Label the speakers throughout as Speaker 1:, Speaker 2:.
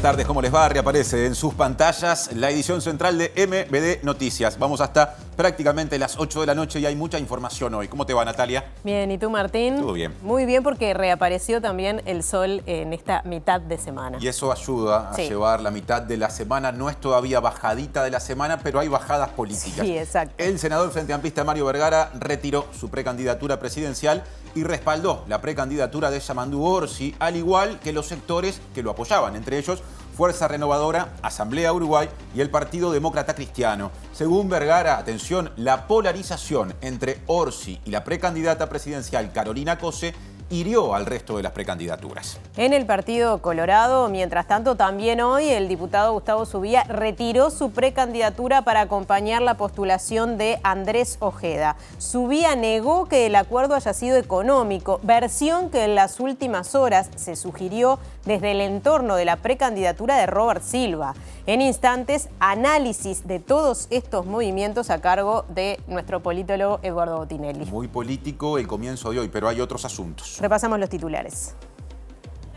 Speaker 1: tardes, ¿cómo les va? Reaparece en sus pantallas la edición central de MBD Noticias. Vamos hasta prácticamente las 8 de la noche y hay mucha información hoy. ¿Cómo te va, Natalia?
Speaker 2: Bien, ¿y tú, Martín?
Speaker 1: Todo bien.
Speaker 2: Muy bien, porque reapareció también el sol en esta mitad de semana.
Speaker 1: Y eso ayuda a llevar la mitad de la semana. No es todavía bajadita de la semana, pero hay bajadas políticas.
Speaker 2: Sí, exacto.
Speaker 1: El senador frente amplista Mario Vergara retiró su precandidatura presidencial y respaldó la precandidatura de Yamandu Orsi, al igual que los sectores que lo apoyaban, entre ellos Fuerza Renovadora, Asamblea Uruguay y el Partido Demócrata Cristiano. Según Vergara, atención, la polarización entre Orsi y la precandidata presidencial Carolina Cose hirió al resto de las precandidaturas.
Speaker 2: En el Partido Colorado, mientras tanto, también hoy el diputado Gustavo Subía retiró su precandidatura para acompañar la postulación de Andrés Ojeda. Subía negó que el acuerdo haya sido económico, versión que en las últimas horas se sugirió desde el entorno de la precandidatura de Robert Silva. En instantes, análisis de todos estos movimientos a cargo de nuestro politólogo Eduardo Botinelli.
Speaker 1: Muy político el comienzo de hoy, pero hay otros asuntos.
Speaker 2: Repasamos los titulares.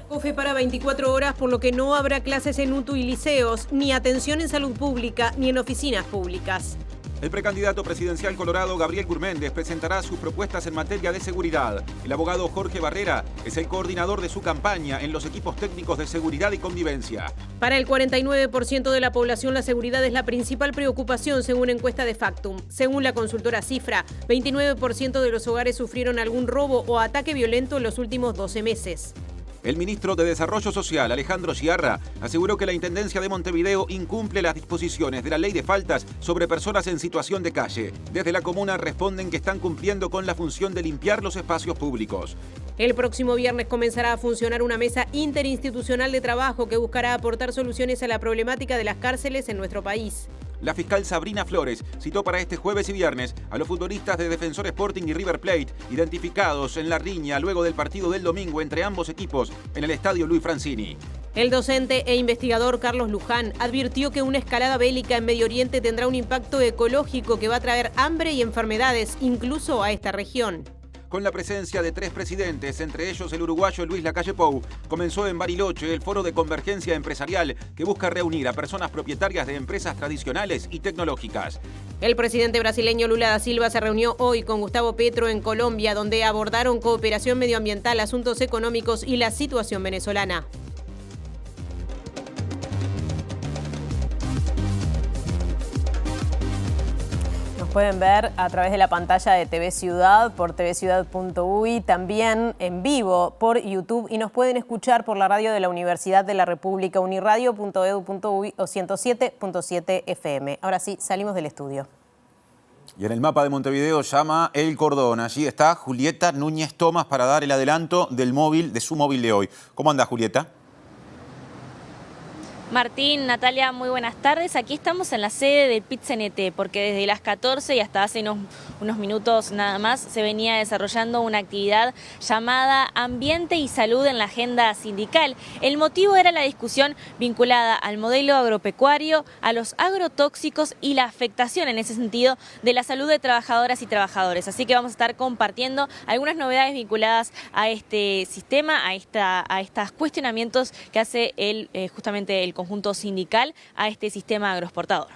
Speaker 3: COFE para 24 horas, por lo que no habrá clases en UTU y liceos, ni atención en salud pública, ni en oficinas públicas.
Speaker 1: El precandidato presidencial colorado Gabriel Gurméndez presentará sus propuestas en materia de seguridad. El abogado Jorge Barrera es el coordinador de su campaña en los equipos técnicos de seguridad y convivencia.
Speaker 3: Para el 49% de la población, la seguridad es la principal preocupación, según encuesta de Factum. Según la consultora Cifra, 29% de los hogares sufrieron algún robo o ataque violento en los últimos 12 meses.
Speaker 1: El ministro de Desarrollo Social, Alejandro Sciarra, aseguró que la Intendencia de Montevideo incumple las disposiciones de la Ley de Faltas sobre personas en situación de calle. Desde la comuna responden que están cumpliendo con la función de limpiar los espacios públicos.
Speaker 3: El próximo viernes comenzará a funcionar una mesa interinstitucional de trabajo que buscará aportar soluciones a la problemática de las cárceles en nuestro país.
Speaker 1: La fiscal Sabrina Flores citó para este jueves y viernes a los futbolistas de Defensor Sporting y River Plate, identificados en la riña luego del partido del domingo entre ambos equipos en el estadio Luis Francini.
Speaker 3: El docente e investigador Carlos Luján advirtió que una escalada bélica en Medio Oriente tendrá un impacto ecológico que va a traer hambre y enfermedades, incluso a esta región.
Speaker 1: Con la presencia de 3 presidentes, entre ellos el uruguayo Luis Lacalle Pou, comenzó en Bariloche el Foro de Convergencia Empresarial que busca reunir a personas propietarias de empresas tradicionales y tecnológicas.
Speaker 3: El presidente brasileño Lula da Silva se reunió hoy con Gustavo Petro en Colombia, donde abordaron cooperación medioambiental, asuntos económicos y la situación venezolana.
Speaker 2: Pueden ver a través de la pantalla de TV Ciudad, por tvciudad.uy, también en vivo por YouTube, y nos pueden escuchar por la radio de la Universidad de la República, uniradio.edu.uy o 107.7 FM. Ahora sí, salimos del estudio.
Speaker 1: Y en el mapa de Montevideo llama El Cordón. Allí está Julieta Núñez Tomás para dar el adelanto del móvil, de su móvil de hoy. ¿Cómo anda, Julieta?
Speaker 4: Martín, Natalia, muy buenas tardes. Aquí estamos en la sede del PIT-CNT, porque desde las 14 y hasta hace unos minutos nada más se venía desarrollando una actividad llamada Ambiente y Salud en la Agenda Sindical. El motivo era la discusión vinculada al modelo agropecuario, a los agrotóxicos y la afectación en ese sentido de la salud de trabajadoras y trabajadores. Así que vamos a estar compartiendo algunas novedades vinculadas a este sistema, a estos cuestionamientos que hace justamente el conjunto sindical a este sistema agroexportador.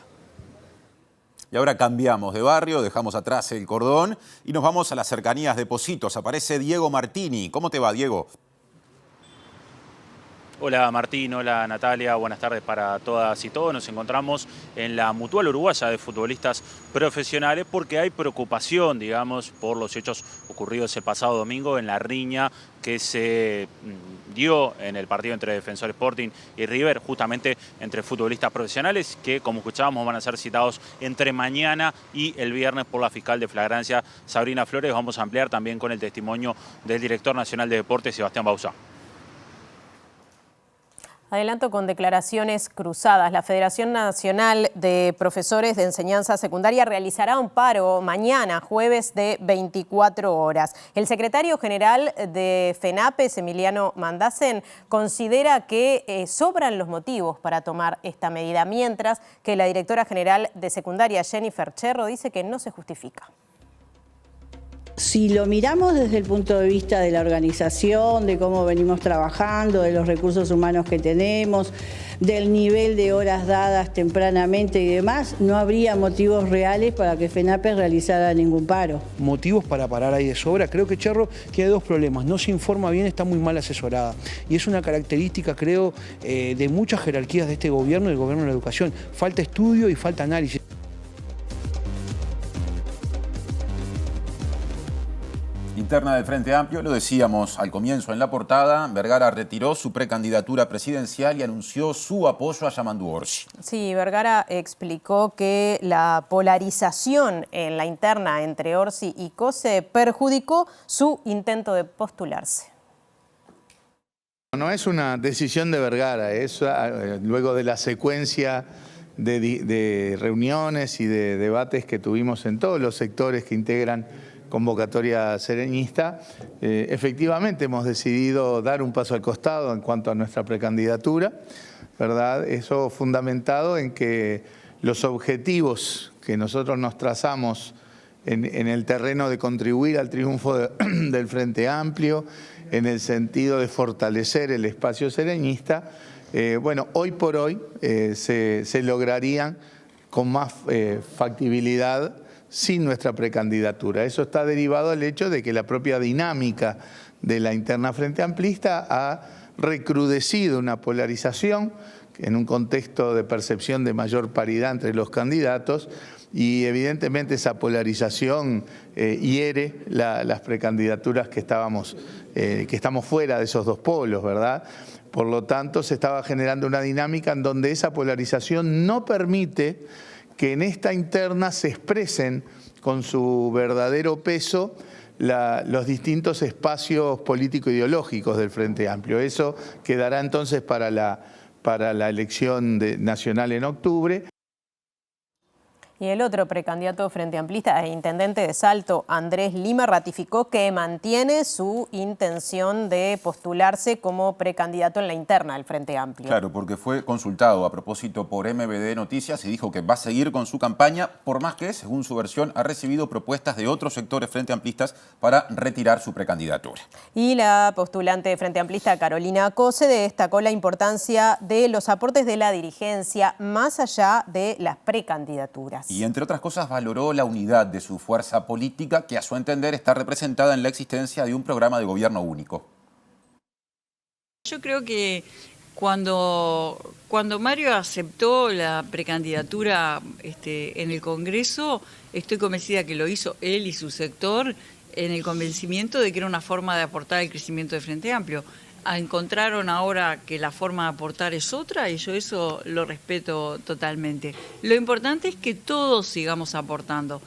Speaker 1: Y ahora cambiamos de barrio, dejamos atrás El Cordón y nos vamos a las cercanías de Pocitos. Aparece Diego Martini. ¿Cómo te va, Diego?
Speaker 5: Hola Martín, hola Natalia, buenas tardes para todas y todos. Nos encontramos en la Mutual Uruguaya de Futbolistas Profesionales porque hay preocupación, digamos, por los hechos ocurridos el pasado domingo en la riña que se dio en el partido entre Defensor Sporting y River, justamente entre futbolistas profesionales que, como escuchábamos, van a ser citados entre mañana y el viernes por la fiscal de flagrancia Sabrina Flores. Vamos a ampliar también con el testimonio del director nacional de deportes, Sebastián Bauzá.
Speaker 2: Adelanto con declaraciones cruzadas. La Federación Nacional de Profesores de Enseñanza Secundaria realizará un paro mañana, jueves, de 24 horas. El secretario general de FENAPES, Emiliano Mandacen, considera que sobran los motivos para tomar esta medida, mientras que la directora general de secundaria, Jennifer Cherro, dice que no se justifica.
Speaker 6: Si lo miramos desde el punto de vista de la organización, de cómo venimos trabajando, de los recursos humanos que tenemos, del nivel de horas dadas tempranamente y demás, no habría motivos reales para que FENAPES realizara ningún paro.
Speaker 7: Motivos para parar hay de sobra. Creo que Cherro tiene dos problemas. No se informa bien, está muy mal asesorada. Y es una característica, creo, de muchas jerarquías de este gobierno, del gobierno de la educación. Falta estudio y falta análisis.
Speaker 1: Interna del Frente Amplio, lo decíamos al comienzo en la portada, Vergara retiró su precandidatura presidencial y anunció su apoyo a Yamandu Orsi.
Speaker 2: Sí, Vergara explicó que la polarización en la interna entre Orsi y Cose perjudicó su intento de postularse.
Speaker 8: No es una decisión de Vergara, es luego de la secuencia de reuniones y de debates que tuvimos en todos los sectores que integran Convocatoria Sereñista, efectivamente hemos decidido dar un paso al costado en cuanto a nuestra precandidatura, ¿verdad? Eso fundamentado en que los objetivos que nosotros nos trazamos en el terreno de contribuir al triunfo del Frente Amplio, en el sentido de fortalecer el espacio sereñista, bueno, hoy por hoy se lograrían con más factibilidad sin nuestra precandidatura. Eso está derivado del hecho de que la propia dinámica de la interna frente amplista ha recrudecido una polarización en un contexto de percepción de mayor paridad entre los candidatos y evidentemente esa polarización hiere las precandidaturas que estamos fuera de esos dos polos, ¿verdad? Por lo tanto, se estaba generando una dinámica en donde esa polarización no permite que en esta interna se expresen con su verdadero peso los distintos espacios político-ideológicos del Frente Amplio. Eso quedará entonces para la elección nacional en octubre.
Speaker 2: Y el otro precandidato frente amplista e intendente de Salto, Andrés Lima, ratificó que mantiene su intención de postularse como precandidato en la interna del Frente Amplio.
Speaker 1: Claro, porque fue consultado a propósito por MBD Noticias y dijo que va a seguir con su campaña, por más que, según su versión, ha recibido propuestas de otros sectores frente amplistas para retirar su precandidatura.
Speaker 2: Y la postulante de Frente Amplista, Carolina Cose, destacó la importancia de los aportes de la dirigencia más allá de las precandidaturas.
Speaker 1: Y entre otras cosas valoró la unidad de su fuerza política, que a su entender está representada en la existencia de un programa de gobierno único.
Speaker 9: Yo creo que cuando Mario aceptó la precandidatura en el Congreso, estoy convencida que lo hizo él y su sector en el convencimiento de que era una forma de aportar al crecimiento del Frente Amplio. Encontraron ahora que la forma de aportar es otra y yo eso lo respeto totalmente. Lo importante es que todos sigamos aportando.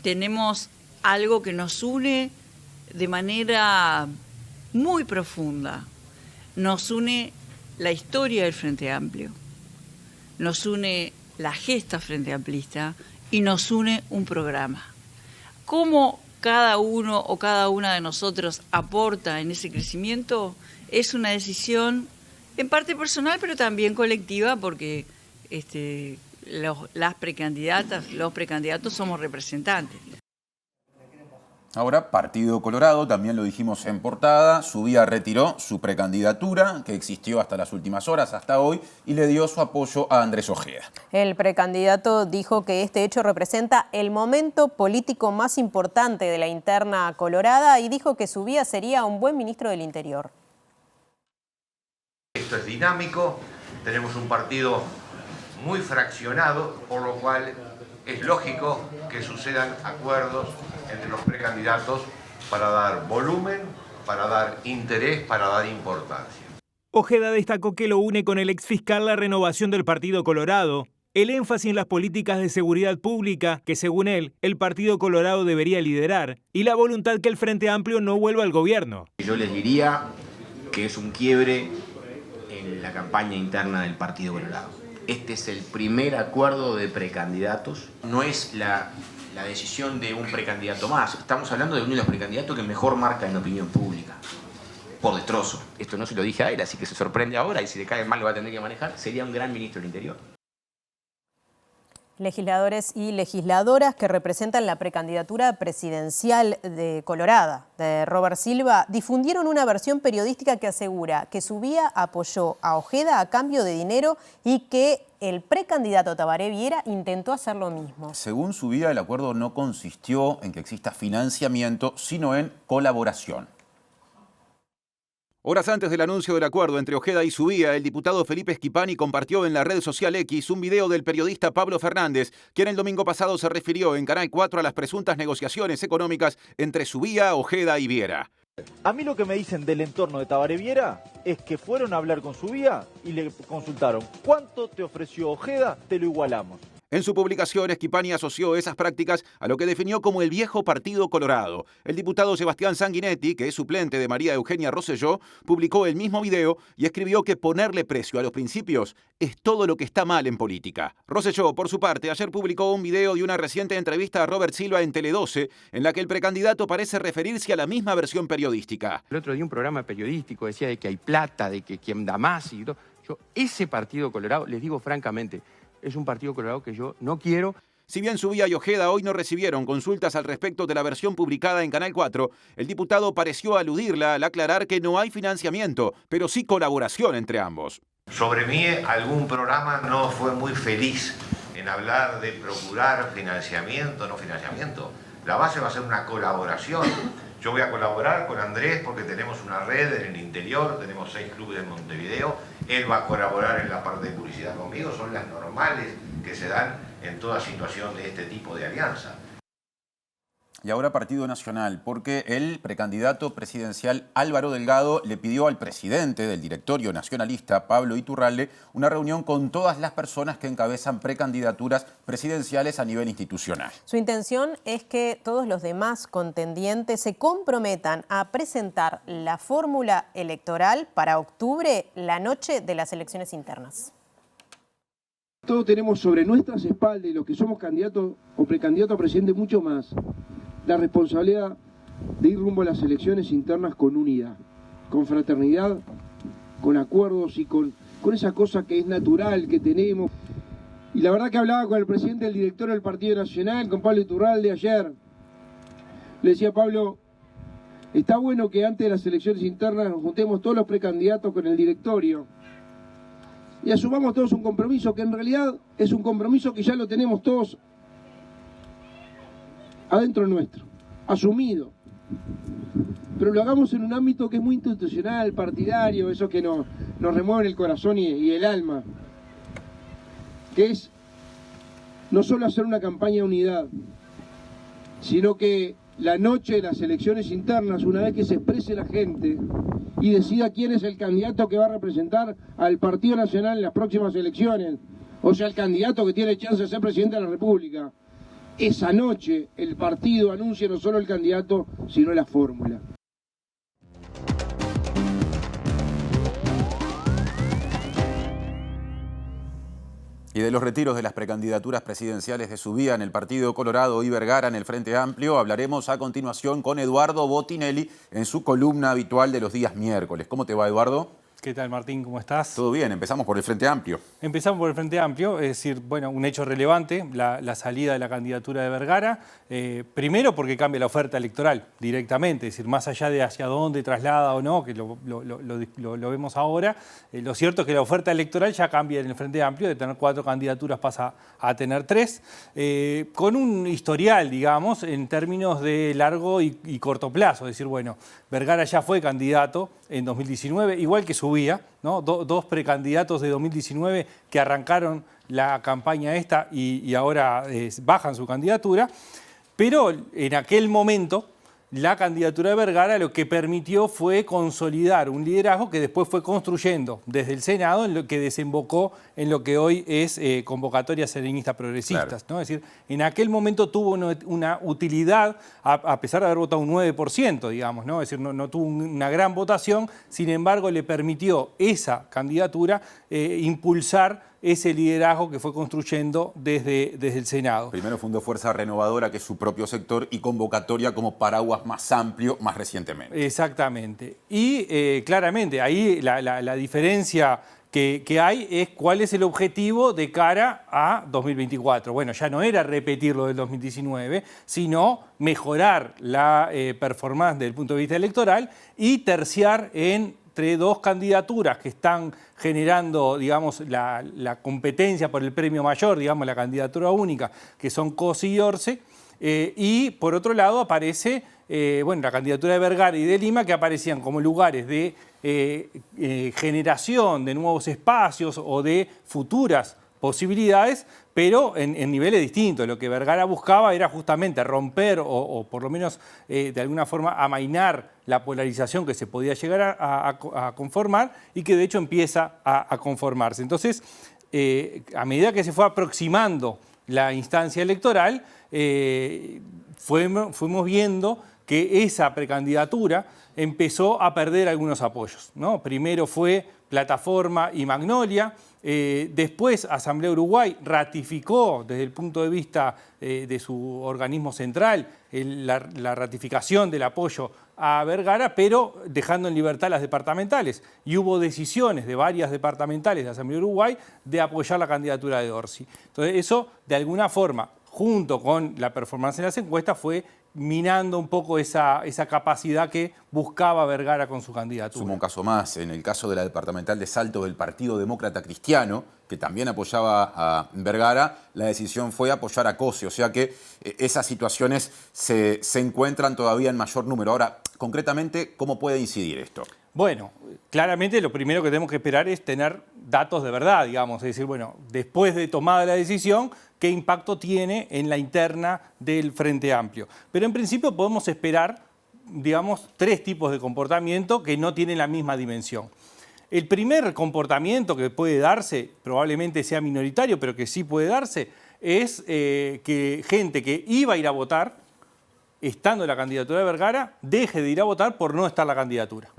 Speaker 9: Tenemos algo que nos une de manera muy profunda. Nos une la historia del Frente Amplio, nos une la gesta Frente Amplista y nos une un programa. ¿Cómo cada uno o cada una de nosotros aporta en ese crecimiento? Es una decisión en parte personal, pero también colectiva, porque las precandidatas, los precandidatos somos representantes.
Speaker 1: Ahora, Partido Colorado, también lo dijimos en portada, retiró su precandidatura, que existió hasta las últimas horas, hasta hoy, y le dio su apoyo a Andrés Ojeda.
Speaker 2: El precandidato dijo que este hecho representa el momento político más importante de la interna colorada y dijo que Subía sería un buen ministro del Interior.
Speaker 10: Esto es dinámico, tenemos un partido muy fraccionado, por lo cual es lógico que sucedan acuerdos entre los precandidatos para dar volumen, para dar interés, para dar importancia.
Speaker 11: Ojeda destacó que lo une con el exfiscal la renovación del Partido Colorado, el énfasis en las políticas de seguridad pública que, según él, el Partido Colorado debería liderar y la voluntad que el Frente Amplio no vuelva al gobierno.
Speaker 12: Yo les diría que es un quiebre en la campaña interna del Partido Colorado. Este es el primer acuerdo de precandidatos. No es la decisión de un precandidato más. Estamos hablando de uno de los precandidatos que mejor marca en la opinión pública. Por destrozo. Esto no se lo dije a él, así que se sorprende ahora y si le cae mal lo va a tener que manejar. Sería un gran ministro del Interior.
Speaker 2: Legisladores y legisladoras que representan la precandidatura presidencial de Colorado, de Robert Silva, difundieron una versión periodística que asegura que Subía apoyó a Ojeda a cambio de dinero y que el precandidato Tabaré Viera intentó hacer lo mismo.
Speaker 1: Según Subía, el acuerdo no consistió en que exista financiamiento, sino en colaboración. Horas antes del anuncio del acuerdo entre Ojeda y Subía, el diputado Felipe Schipani compartió en la red social X un video del periodista Pablo Fernández, quien el domingo pasado se refirió en Canal 4 a las presuntas negociaciones económicas entre Subía, Ojeda y Viera.
Speaker 13: A mí lo que me dicen del entorno de Tabaré Viera es que fueron a hablar con Subía y le consultaron ¿cuánto te ofreció Ojeda? Te lo igualamos.
Speaker 1: En su publicación, Schipani asoció esas prácticas a lo que definió como el viejo Partido Colorado. El diputado Sebastián Sanguinetti, que es suplente de María Eugenia Rosselló, publicó el mismo video y escribió que ponerle precio a los principios es todo lo que está mal en política. Rosselló, por su parte, ayer publicó un video de una reciente entrevista a Robert Silva en Tele 12, en la que el precandidato parece referirse a la misma versión periodística.
Speaker 14: El otro día un programa periodístico decía de que hay plata, de que quien da más y todo. Ese Partido Colorado, les digo francamente, es un Partido Colorado que yo no quiero.
Speaker 1: Si bien Subía y Ojeda hoy no recibieron consultas al respecto de la versión publicada en Canal 4, el diputado pareció aludirla al aclarar que no hay financiamiento, pero sí colaboración entre ambos.
Speaker 10: Sobre mí, algún programa no fue muy feliz en hablar de procurar financiamiento, no financiamiento. La base va a ser una colaboración. Yo voy a colaborar con Andrés porque tenemos una red en el interior, tenemos 6 clubes en Montevideo. Él va a colaborar en la parte de publicidad conmigo, son las normales que se dan en toda situación de este tipo de alianza.
Speaker 1: Y ahora Partido Nacional, porque el precandidato presidencial Álvaro Delgado le pidió al presidente del directorio nacionalista, Pablo Iturralde, una reunión con todas las personas que encabezan precandidaturas presidenciales a nivel institucional.
Speaker 2: Su intención es que todos los demás contendientes se comprometan a presentar la fórmula electoral para octubre, la noche de las elecciones internas.
Speaker 15: Todos tenemos sobre nuestras espaldas, y los que somos candidatos o precandidatos a presidente, mucho más, la responsabilidad de ir rumbo a las elecciones internas con unidad, con fraternidad, con acuerdos y con esa cosa que es natural que tenemos. Y la verdad que hablaba con el presidente del directorio del Partido Nacional, con Pablo Iturralde ayer. Le decía, Pablo, está bueno que antes de las elecciones internas nos juntemos todos los precandidatos con el directorio y asumamos todos un compromiso que en realidad es un compromiso que ya lo tenemos todos adentro nuestro, asumido. Pero lo hagamos en un ámbito que es muy institucional, partidario, eso que nos remueve el corazón y el alma, que es no solo hacer una campaña de unidad, sino que la noche de las elecciones internas, una vez que se exprese la gente y decida quién es el candidato que va a representar al Partido Nacional en las próximas elecciones, o sea, el candidato que tiene chance de ser presidente de la República, esa noche el partido anuncia no solo el candidato, sino la fórmula.
Speaker 1: Y de los retiros de las precandidaturas presidenciales de Subía en el Partido Colorado y Vergara en el Frente Amplio, hablaremos a continuación con Eduardo Botinelli en su columna habitual de los días miércoles. ¿Cómo te va, Eduardo?
Speaker 16: ¿Qué tal, Martín? ¿Cómo estás?
Speaker 1: Todo bien, empezamos por el Frente Amplio.
Speaker 16: Empezamos por el Frente Amplio, es decir, bueno, un hecho relevante, la salida de la candidatura de Vergara. Primero porque cambia la oferta electoral directamente, es decir, más allá de hacia dónde traslada o no, que lo vemos ahora, lo cierto es que la oferta electoral ya cambia en el Frente Amplio, de tener 4 candidaturas pasa a tener 3, con un historial, digamos, en términos de largo y corto plazo, es decir, bueno, Vergara ya fue candidato en 2019, igual que Subía, ¿no? Dos precandidatos de 2019 que arrancaron la campaña esta y ahora bajan su candidatura, pero en aquel momento la candidatura de Vergara lo que permitió fue consolidar un liderazgo que después fue construyendo desde el Senado, en lo que desembocó en lo que hoy es convocatoria serenistas progresistas, ¿no? Es decir, en aquel momento tuvo una utilidad, a pesar de haber votado un 9%, digamos, ¿no? Es decir, no tuvo una gran votación, sin embargo le permitió esa candidatura impulsar ese liderazgo que fue construyendo desde el Senado.
Speaker 1: Primero fundó Fuerza Renovadora, que es su propio sector, y Convocatoria como paraguas más amplio más recientemente.
Speaker 16: Exactamente. Y claramente ahí la diferencia que hay es cuál es el objetivo de cara a 2024. Bueno, ya no era repetir lo del 2019, sino mejorar la performance desde el punto de vista electoral y terciar entre dos candidaturas que están generando, digamos, la competencia por el premio mayor, digamos, la candidatura única, que son Cosi y Orsi. Y por otro lado aparece la candidatura de Vergara y de Lima, que aparecían como lugares de generación de nuevos espacios o de futuras posibilidades, pero en niveles distintos. Lo que Vergara buscaba era justamente romper o por lo menos de alguna forma amainar la polarización que se podía llegar a conformar y que de hecho empieza a conformarse. Entonces, a medida que se fue aproximando la instancia electoral, fuimos viendo que esa precandidatura empezó a perder algunos apoyos, ¿no? Primero fue Plataforma y Magnolia, después Asamblea Uruguay ratificó desde el punto de vista de su organismo central la ratificación del apoyo a Vergara, pero dejando en libertad las departamentales. Y hubo decisiones de varias departamentales de Asamblea Uruguay de apoyar la candidatura de Orsi. Entonces eso, de alguna forma, junto con la performance en las encuestas, fue minando un poco esa capacidad que buscaba Vergara con su candidatura.
Speaker 1: Sumo un caso más, en el caso de la departamental de Salto del Partido Demócrata Cristiano, que también apoyaba a Vergara, la decisión fue apoyar a Cosi, o sea que esas situaciones se encuentran todavía en mayor número. Ahora, concretamente, ¿cómo puede incidir esto?
Speaker 16: Bueno, claramente lo primero que tenemos que esperar es tener datos de verdad, digamos, es decir, bueno, después de tomada la decisión, qué impacto tiene en la interna del Frente Amplio. Pero en principio podemos esperar, digamos, tres tipos de comportamiento que no tienen la misma dimensión. El primer comportamiento que puede darse, probablemente sea minoritario, pero que sí puede darse, es que gente que iba a ir a votar, estando en la candidatura de Vergara, deje de ir a votar por no estar la candidatura.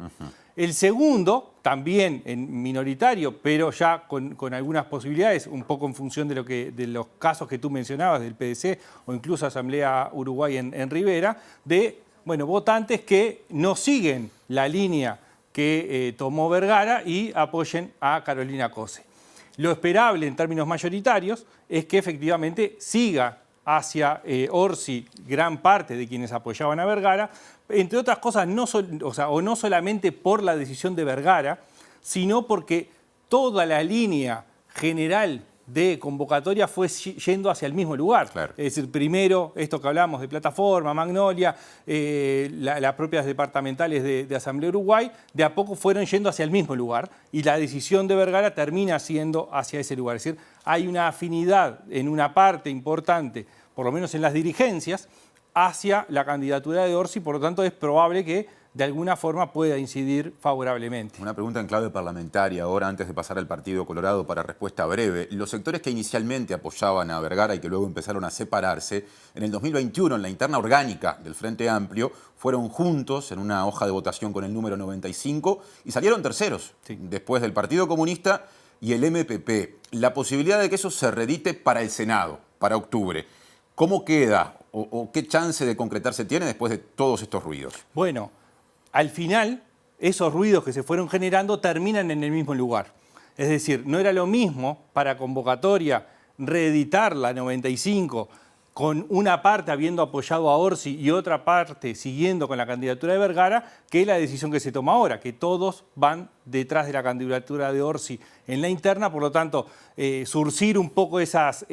Speaker 16: El segundo, también minoritario, pero ya con algunas posibilidades, un poco en función de los casos que tú mencionabas, del PDC o incluso Asamblea Uruguay en Rivera, de votantes que no siguen la línea que tomó Vergara y apoyen a Carolina Cosi. Lo esperable en términos mayoritarios es que efectivamente siga hacia Orsi gran parte de quienes apoyaban a Vergara, entre otras cosas, no solamente por la decisión de Vergara, sino porque toda la línea general de convocatoria fue yendo hacia el mismo lugar. Claro. Es decir, primero, esto que hablamos de Plataforma, Magnolia, las propias departamentales de Asamblea Uruguay, de a poco fueron yendo hacia el mismo lugar y la decisión de Vergara termina siendo hacia ese lugar. Es decir, hay una afinidad en una parte importante, por lo menos en las dirigencias, hacia la candidatura de Orsi, por lo tanto es probable que de alguna forma pueda incidir favorablemente.
Speaker 1: Una pregunta en clave parlamentaria ahora, antes de pasar al Partido Colorado para respuesta breve. Los sectores que inicialmente apoyaban a Vergara y que luego empezaron a separarse, en el 2021, en la interna orgánica del Frente Amplio, fueron juntos en una hoja de votación con el número 95 y salieron terceros, después del Partido Comunista y el MPP. La posibilidad de que eso se redite para el Senado, para octubre. ¿Cómo queda o qué chance de concretarse tiene después de todos estos ruidos?
Speaker 16: Bueno, al final, esos ruidos que se fueron generando terminan en el mismo lugar. Es decir, no era lo mismo para convocatoria reeditar la 95 con una parte habiendo apoyado a Orsi y otra parte siguiendo con la candidatura de Vergara, que la decisión que se toma ahora, que todos van detrás de la candidatura de Orsi en la interna, por lo tanto, surcir un poco esas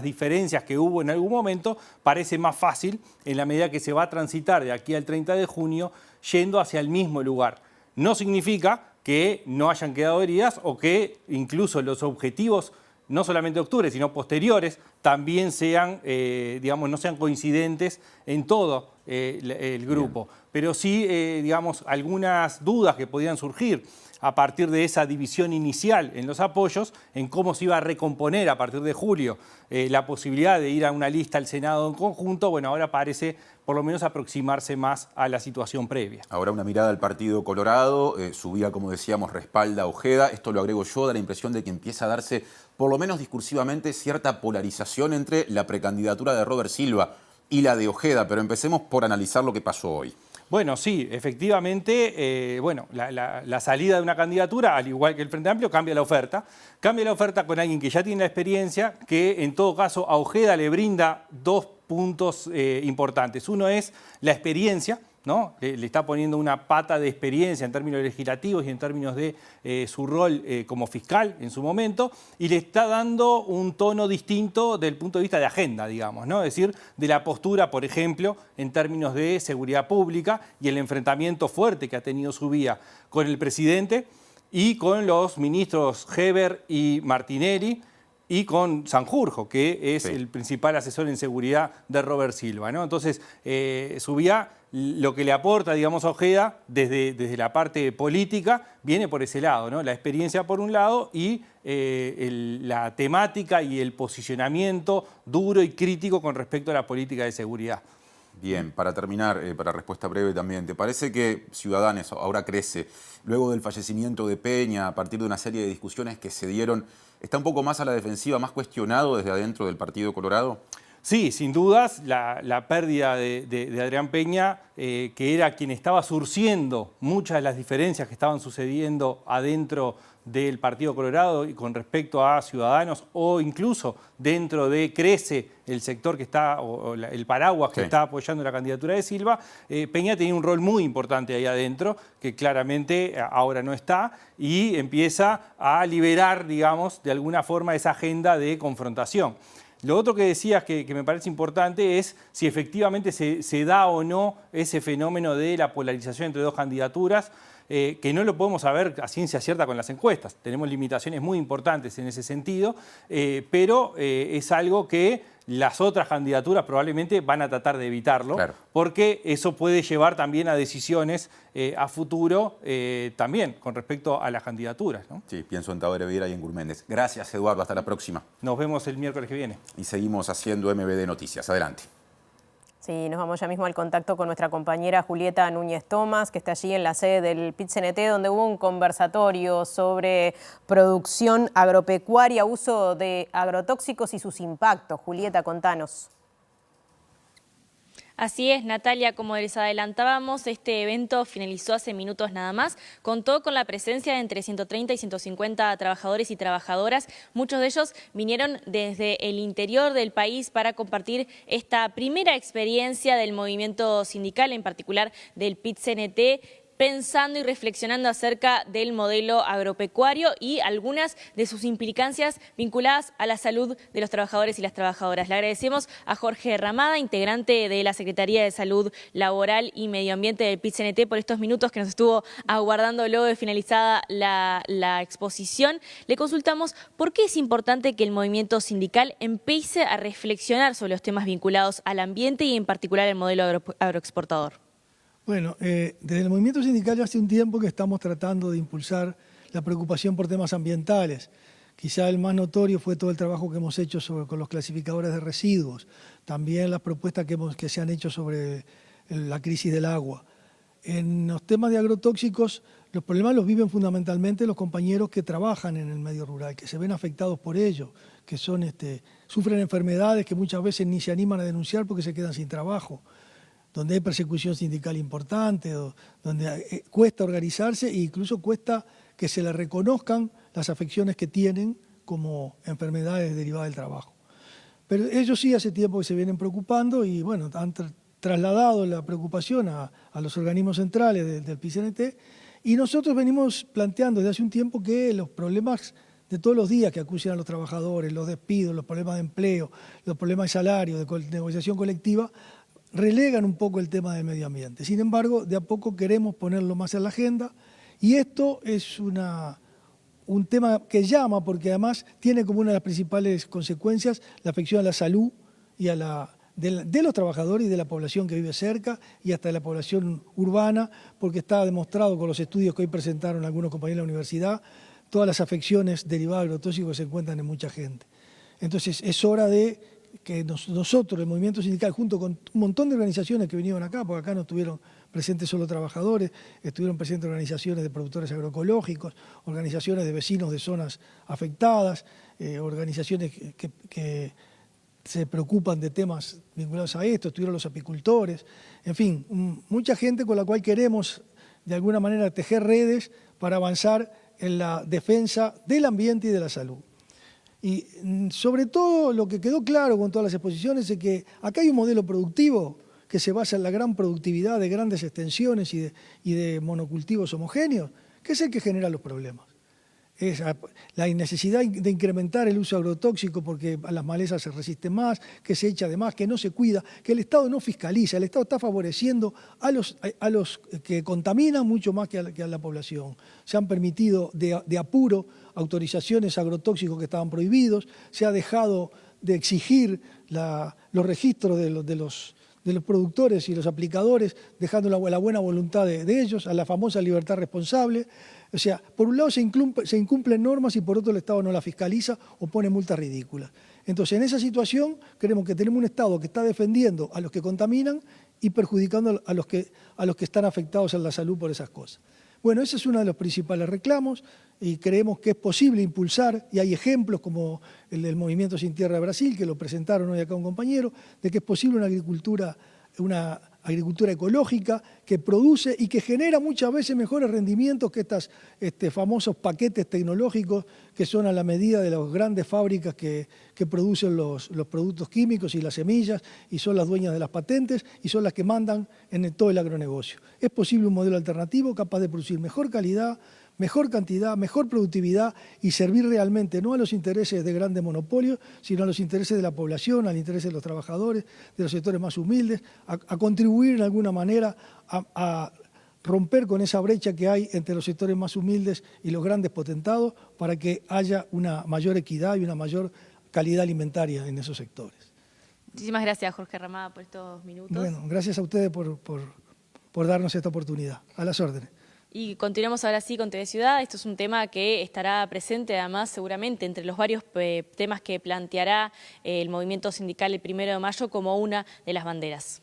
Speaker 16: diferencias que hubo en algún momento parece más fácil en la medida que se va a transitar de aquí al 30 de junio yendo hacia el mismo lugar. No significa que no hayan quedado heridas o que incluso los objetivos no solamente de octubre, sino posteriores, también sean, no sean coincidentes en todo el grupo. Pero sí, digamos, algunas dudas que podían surgir a partir de esa división inicial en los apoyos, en cómo se iba a recomponer a partir de julio la posibilidad de ir a una lista al Senado en conjunto, bueno, ahora parece por lo menos aproximarse más a la situación previa.
Speaker 1: Ahora una mirada al Partido Colorado, su vía, como decíamos, respalda a Ojeda. Esto lo agrego yo, da la impresión de que empieza a darse, por lo menos discursivamente, cierta polarización entre la precandidatura de Robert Silva y la de Ojeda, pero empecemos por analizar lo que pasó hoy.
Speaker 16: Bueno, sí, efectivamente, la salida de una candidatura, al igual que el Frente Amplio, cambia la oferta. Cambia la oferta con alguien que ya tiene la experiencia, que en todo caso a Ojeda le brinda dos puntos importantes. Uno es la experiencia, ¿no? Le está poniendo una pata de experiencia en términos legislativos y en términos de su rol como fiscal en su momento, y le está dando un tono distinto del punto de vista de agenda, digamos, ¿no? Es decir, de la postura, por ejemplo, en términos de seguridad pública y el enfrentamiento fuerte que ha tenido su vía con el presidente y con los ministros Heber y Martinelli, y con Sanjurjo, que es el principal asesor en seguridad de Robert Silva, ¿no? Entonces, Subía lo que le aporta, digamos, a Ojeda desde la parte política viene por ese lado, ¿no? La experiencia por un lado y la temática y el posicionamiento duro y crítico con respecto a la política de seguridad.
Speaker 1: Bien, para terminar, para respuesta breve también, ¿te parece que Ciudadanos ahora crece, luego del fallecimiento de Peña, a partir de una serie de discusiones que se dieron, está un poco más a la defensiva, más cuestionado desde adentro del Partido Colorado?
Speaker 16: Sí, sin dudas, la pérdida de Adrián Peña, que era quien estaba surciendo muchas de las diferencias que estaban sucediendo adentro del Partido Colorado y con respecto a Ciudadanos, o incluso dentro de Crece, el sector que está, o el paraguas que está apoyando la candidatura de Silva, Peña tenía un rol muy importante ahí adentro, que claramente ahora no está, y empieza a liberar, digamos, de alguna forma esa agenda de confrontación. Lo otro que decías que me parece importante es si efectivamente se da o no ese fenómeno de la polarización entre dos candidaturas, que no lo podemos saber a ciencia cierta con las encuestas. Tenemos limitaciones muy importantes en ese sentido, pero es algo que las otras candidaturas probablemente van a tratar de evitarlo, porque eso puede llevar también a decisiones a futuro también con respecto a las candidaturas, ¿no?
Speaker 1: Sí, pienso en Tabaré Viera y en Gurméndez. Gracias, Eduardo. Hasta la próxima.
Speaker 16: Nos vemos el miércoles que viene.
Speaker 1: Y seguimos haciendo MBD Noticias. Adelante.
Speaker 2: Sí, nos vamos ya mismo al contacto con nuestra compañera Julieta Núñez Tomás, que está allí en la sede del PIT-CNT, donde hubo un conversatorio sobre producción agropecuaria, uso de agrotóxicos y sus impactos. Julieta, contanos.
Speaker 4: Así es, Natalia, como les adelantábamos, este evento finalizó hace minutos nada más. Contó con la presencia de entre 130 y 150 trabajadores y trabajadoras. Muchos de ellos vinieron desde el interior del país para compartir esta primera experiencia del movimiento sindical, en particular del PIT-CNT, pensando y reflexionando acerca del modelo agropecuario y algunas de sus implicancias vinculadas a la salud de los trabajadores y las trabajadoras. Le agradecemos a Jorge Ramada, integrante de la Secretaría de Salud Laboral y Medio Ambiente del PIT-CNT, por estos minutos que nos estuvo aguardando luego de finalizada la exposición. Le consultamos por qué es importante que el movimiento sindical empiece a reflexionar sobre los temas vinculados al ambiente y en particular el modelo agroexportador.
Speaker 17: Bueno, desde el movimiento sindical ya hace un tiempo que estamos tratando de impulsar la preocupación por temas ambientales. Quizá el más notorio fue todo el trabajo que hemos hecho con los clasificadores de residuos, también las propuestas que se han hecho sobre la crisis del agua. En los temas de agrotóxicos, los problemas los viven fundamentalmente los compañeros que trabajan en el medio rural, que se ven afectados por ello, que sufren enfermedades que muchas veces ni se animan a denunciar porque se quedan sin trabajo, donde hay persecución sindical importante, donde cuesta organizarse e incluso cuesta que se les reconozcan las afecciones que tienen como enfermedades derivadas del trabajo. Pero ellos sí hace tiempo que se vienen preocupando y bueno, han trasladado la preocupación a los organismos centrales del PIT-CNT y nosotros venimos planteando desde hace un tiempo que los problemas de todos los días que acucian a los trabajadores, los despidos, los problemas de empleo, los problemas de salario, de negociación colectiva, relegan un poco el tema del medio ambiente. Sin embargo, de a poco queremos ponerlo más en la agenda y esto es un tema que llama porque además tiene como una de las principales consecuencias la afección a la salud y a la de los trabajadores y de la población que vive cerca y hasta de la población urbana, porque está demostrado con los estudios que hoy presentaron algunos compañeros de la universidad, todas las afecciones derivadas de agrotóxicos que se encuentran en mucha gente. Entonces es hora de que nosotros, el movimiento sindical, junto con un montón de organizaciones que vinieron acá, porque acá no estuvieron presentes solo trabajadores, estuvieron presentes organizaciones de productores agroecológicos, organizaciones de vecinos de zonas afectadas, organizaciones que se preocupan de temas vinculados a esto, estuvieron los apicultores, en fin, mucha gente con la cual queremos de alguna manera tejer redes para avanzar en la defensa del ambiente y de la salud. Y sobre todo lo que quedó claro con todas las exposiciones es que acá hay un modelo productivo que se basa en la gran productividad de grandes extensiones y de monocultivos homogéneos, que es el que genera los problemas. Es la necesidad de incrementar el uso agrotóxico porque a las malezas se resiste más, que se echa de más, que no se cuida, que el Estado no fiscaliza, el Estado está favoreciendo a los que contaminan mucho más que a la población. Se han permitido de apuro autorizaciones agrotóxicos que estaban prohibidos, se ha dejado de exigir los registros de los productores y los aplicadores, dejando la buena voluntad de ellos, a la famosa libertad responsable. O sea, por un lado se incumplen normas y por otro el Estado no las fiscaliza o pone multas ridículas. Entonces, en esa situación creemos que tenemos un Estado que está defendiendo a los que contaminan y perjudicando a los que están afectados en la salud por esas cosas. Bueno, ese es uno de los principales reclamos y creemos que es posible impulsar, y hay ejemplos como el del Movimiento Sin Tierra de Brasil, que lo presentaron hoy acá un compañero, de que es posible una agricultura ecológica que produce y que genera muchas veces mejores rendimientos que estos famosos paquetes tecnológicos que son a la medida de las grandes fábricas que producen los productos químicos y las semillas y son las dueñas de las patentes y son las que mandan en todo el agronegocio. Es posible un modelo alternativo capaz de producir mejor calidad, mejor cantidad, mejor productividad y servir realmente no a los intereses de grandes monopolios, sino a los intereses de la población, al interés de los trabajadores, de los sectores más humildes, a contribuir en alguna manera a romper con esa brecha que hay entre los sectores más humildes y los grandes potentados para que haya una mayor equidad y una mayor calidad alimentaria en esos sectores.
Speaker 4: Muchísimas gracias, Jorge Ramada, por estos minutos.
Speaker 17: Bueno, gracias a ustedes por darnos esta oportunidad. A las órdenes.
Speaker 4: Y continuamos ahora sí con TV Ciudad. Esto es un tema que estará presente además seguramente entre los varios temas que planteará el movimiento sindical el 1 de mayo como una de las banderas.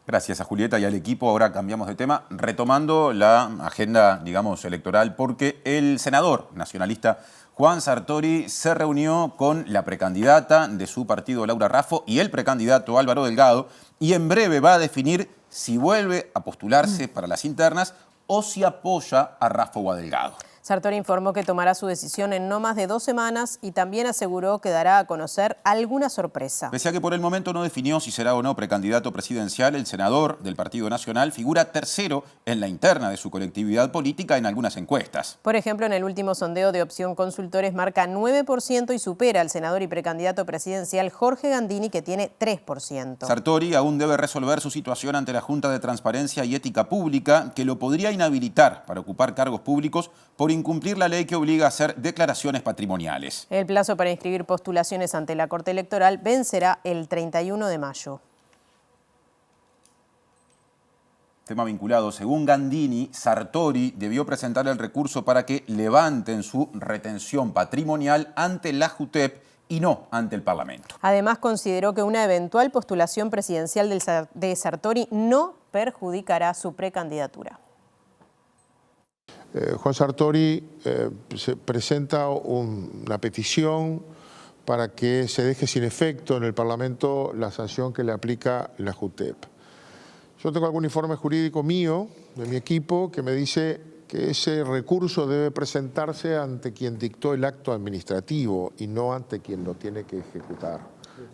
Speaker 1: Gracias a Julieta y al equipo. Ahora cambiamos de tema, retomando la agenda, digamos, electoral, porque el senador nacionalista Juan Sartori se reunió con la precandidata de su partido, Laura Raffo, y el precandidato Álvaro Delgado, y en breve va a definir si vuelve a postularse para las internas o si apoya a Raffo o a Delgado.
Speaker 2: Sartori informó que tomará su decisión en no más de 2 semanas y también aseguró que dará a conocer alguna sorpresa.
Speaker 1: Pese a que por el momento no definió si será o no precandidato presidencial, el senador del Partido Nacional figura tercero en la interna de su colectividad política en algunas encuestas.
Speaker 2: Por ejemplo, en el último sondeo de Opción Consultores marca 9% y supera al senador y precandidato presidencial Jorge Gandini, que tiene 3%.
Speaker 1: Sartori aún debe resolver su situación ante la Junta de Transparencia y Ética Pública, que lo podría inhabilitar para ocupar cargos públicos por incumplir la ley que obliga a hacer declaraciones patrimoniales.
Speaker 2: El plazo para inscribir postulaciones ante la Corte Electoral vencerá el 31 de mayo.
Speaker 1: Tema vinculado. Según Gandini, Sartori debió presentar el recurso para que levanten su retención patrimonial ante la JUTEP y no ante el Parlamento.
Speaker 2: Además, consideró que una eventual postulación presidencial de Sartori no perjudicará su precandidatura.
Speaker 18: Juan Sartori se presenta una petición para que se deje sin efecto en el Parlamento la sanción que le aplica la JUTEP. Yo tengo algún informe jurídico mío, de mi equipo, que me dice que ese recurso debe presentarse ante quien dictó el acto administrativo y no ante quien lo tiene que ejecutar.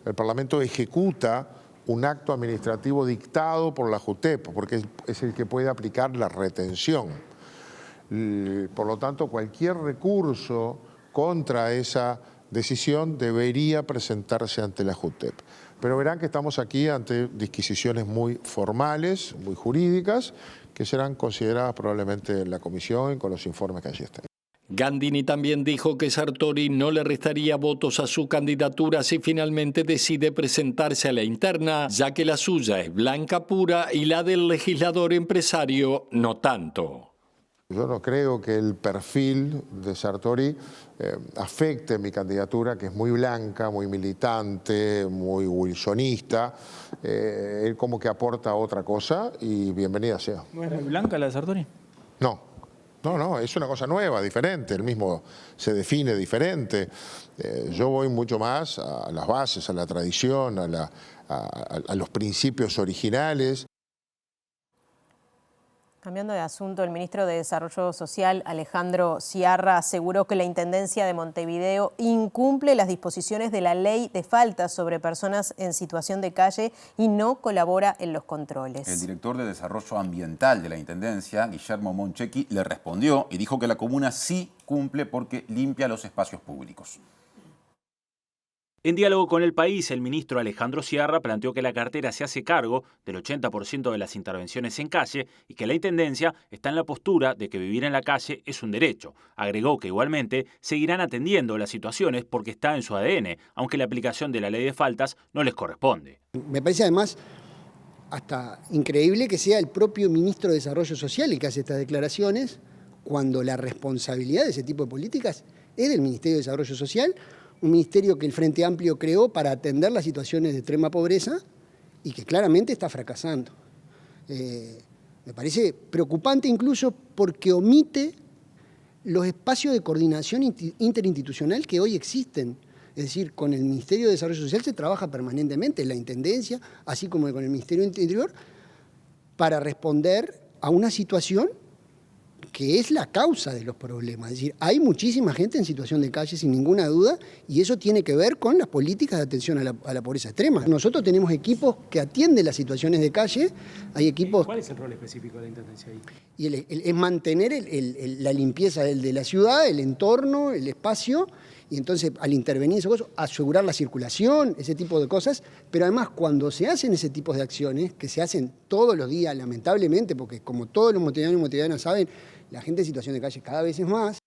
Speaker 18: El Parlamento ejecuta un acto administrativo dictado por la JUTEP, porque es el que puede aplicar la retención. Por lo tanto, cualquier recurso contra esa decisión debería presentarse ante la JUTEP. Pero verán que estamos aquí ante disquisiciones muy formales, muy jurídicas, que serán consideradas probablemente en la comisión con los informes que allí estén.
Speaker 19: Gandini también dijo que Sartori no le restaría votos a su candidatura si finalmente decide presentarse a la interna, ya que la suya es blanca pura y la del legislador empresario no tanto.
Speaker 18: Yo no creo que el perfil de Sartori afecte mi candidatura, que es muy blanca, muy militante, muy wilsonista. Él como que aporta otra cosa y bienvenida sea.
Speaker 16: ¿No es muy blanca la de Sartori?
Speaker 18: No. No, es una cosa nueva, diferente, él mismo se define diferente. Yo voy mucho más a las bases, a la tradición, a los principios originales.
Speaker 2: Cambiando de asunto, el ministro de Desarrollo Social, Alejandro Sciarra, aseguró que la Intendencia de Montevideo incumple las disposiciones de la ley de faltas sobre personas en situación de calle y no colabora en los controles.
Speaker 1: El director de Desarrollo Ambiental de la Intendencia, Guillermo Monchequi, le respondió y dijo que la comuna sí cumple porque limpia los espacios públicos.
Speaker 11: En diálogo con El País, el ministro Alejandro Sciarra planteó que la cartera se hace cargo del 80% de las intervenciones en calle y que la Intendencia está en la postura de que vivir en la calle es un derecho. Agregó que igualmente seguirán atendiendo las situaciones porque está en su ADN, aunque la aplicación de la ley de faltas no les corresponde.
Speaker 20: Me parece además hasta increíble que sea el propio ministro de Desarrollo Social el que hace estas declaraciones, cuando la responsabilidad de ese tipo de políticas es del Ministerio de Desarrollo Social, un ministerio que el Frente Amplio creó para atender las situaciones de extrema pobreza y que claramente está fracasando. Me parece preocupante incluso porque omite los espacios de coordinación interinstitucional que hoy existen. Es decir, con el Ministerio de Desarrollo Social se trabaja permanentemente, en la Intendencia, así como con el Ministerio del Interior, para responder a una situación que es la causa de los problemas. Es decir, hay muchísima gente en situación de calle, sin ninguna duda, y eso tiene que ver con las políticas de atención a la pobreza extrema. Nosotros tenemos equipos que atienden las situaciones de calle, hay equipos...
Speaker 16: ¿Cuál es el rol específico de la Intendencia ahí?
Speaker 20: Y es mantener la limpieza de la ciudad, el entorno, el espacio, y entonces al intervenir esas cosas, asegurar la circulación, ese tipo de cosas, pero además cuando se hacen ese tipo de acciones, que se hacen todos los días, lamentablemente, porque como todos los montevideanos y montevideanas saben, la gente en situación de calle cada vez es más.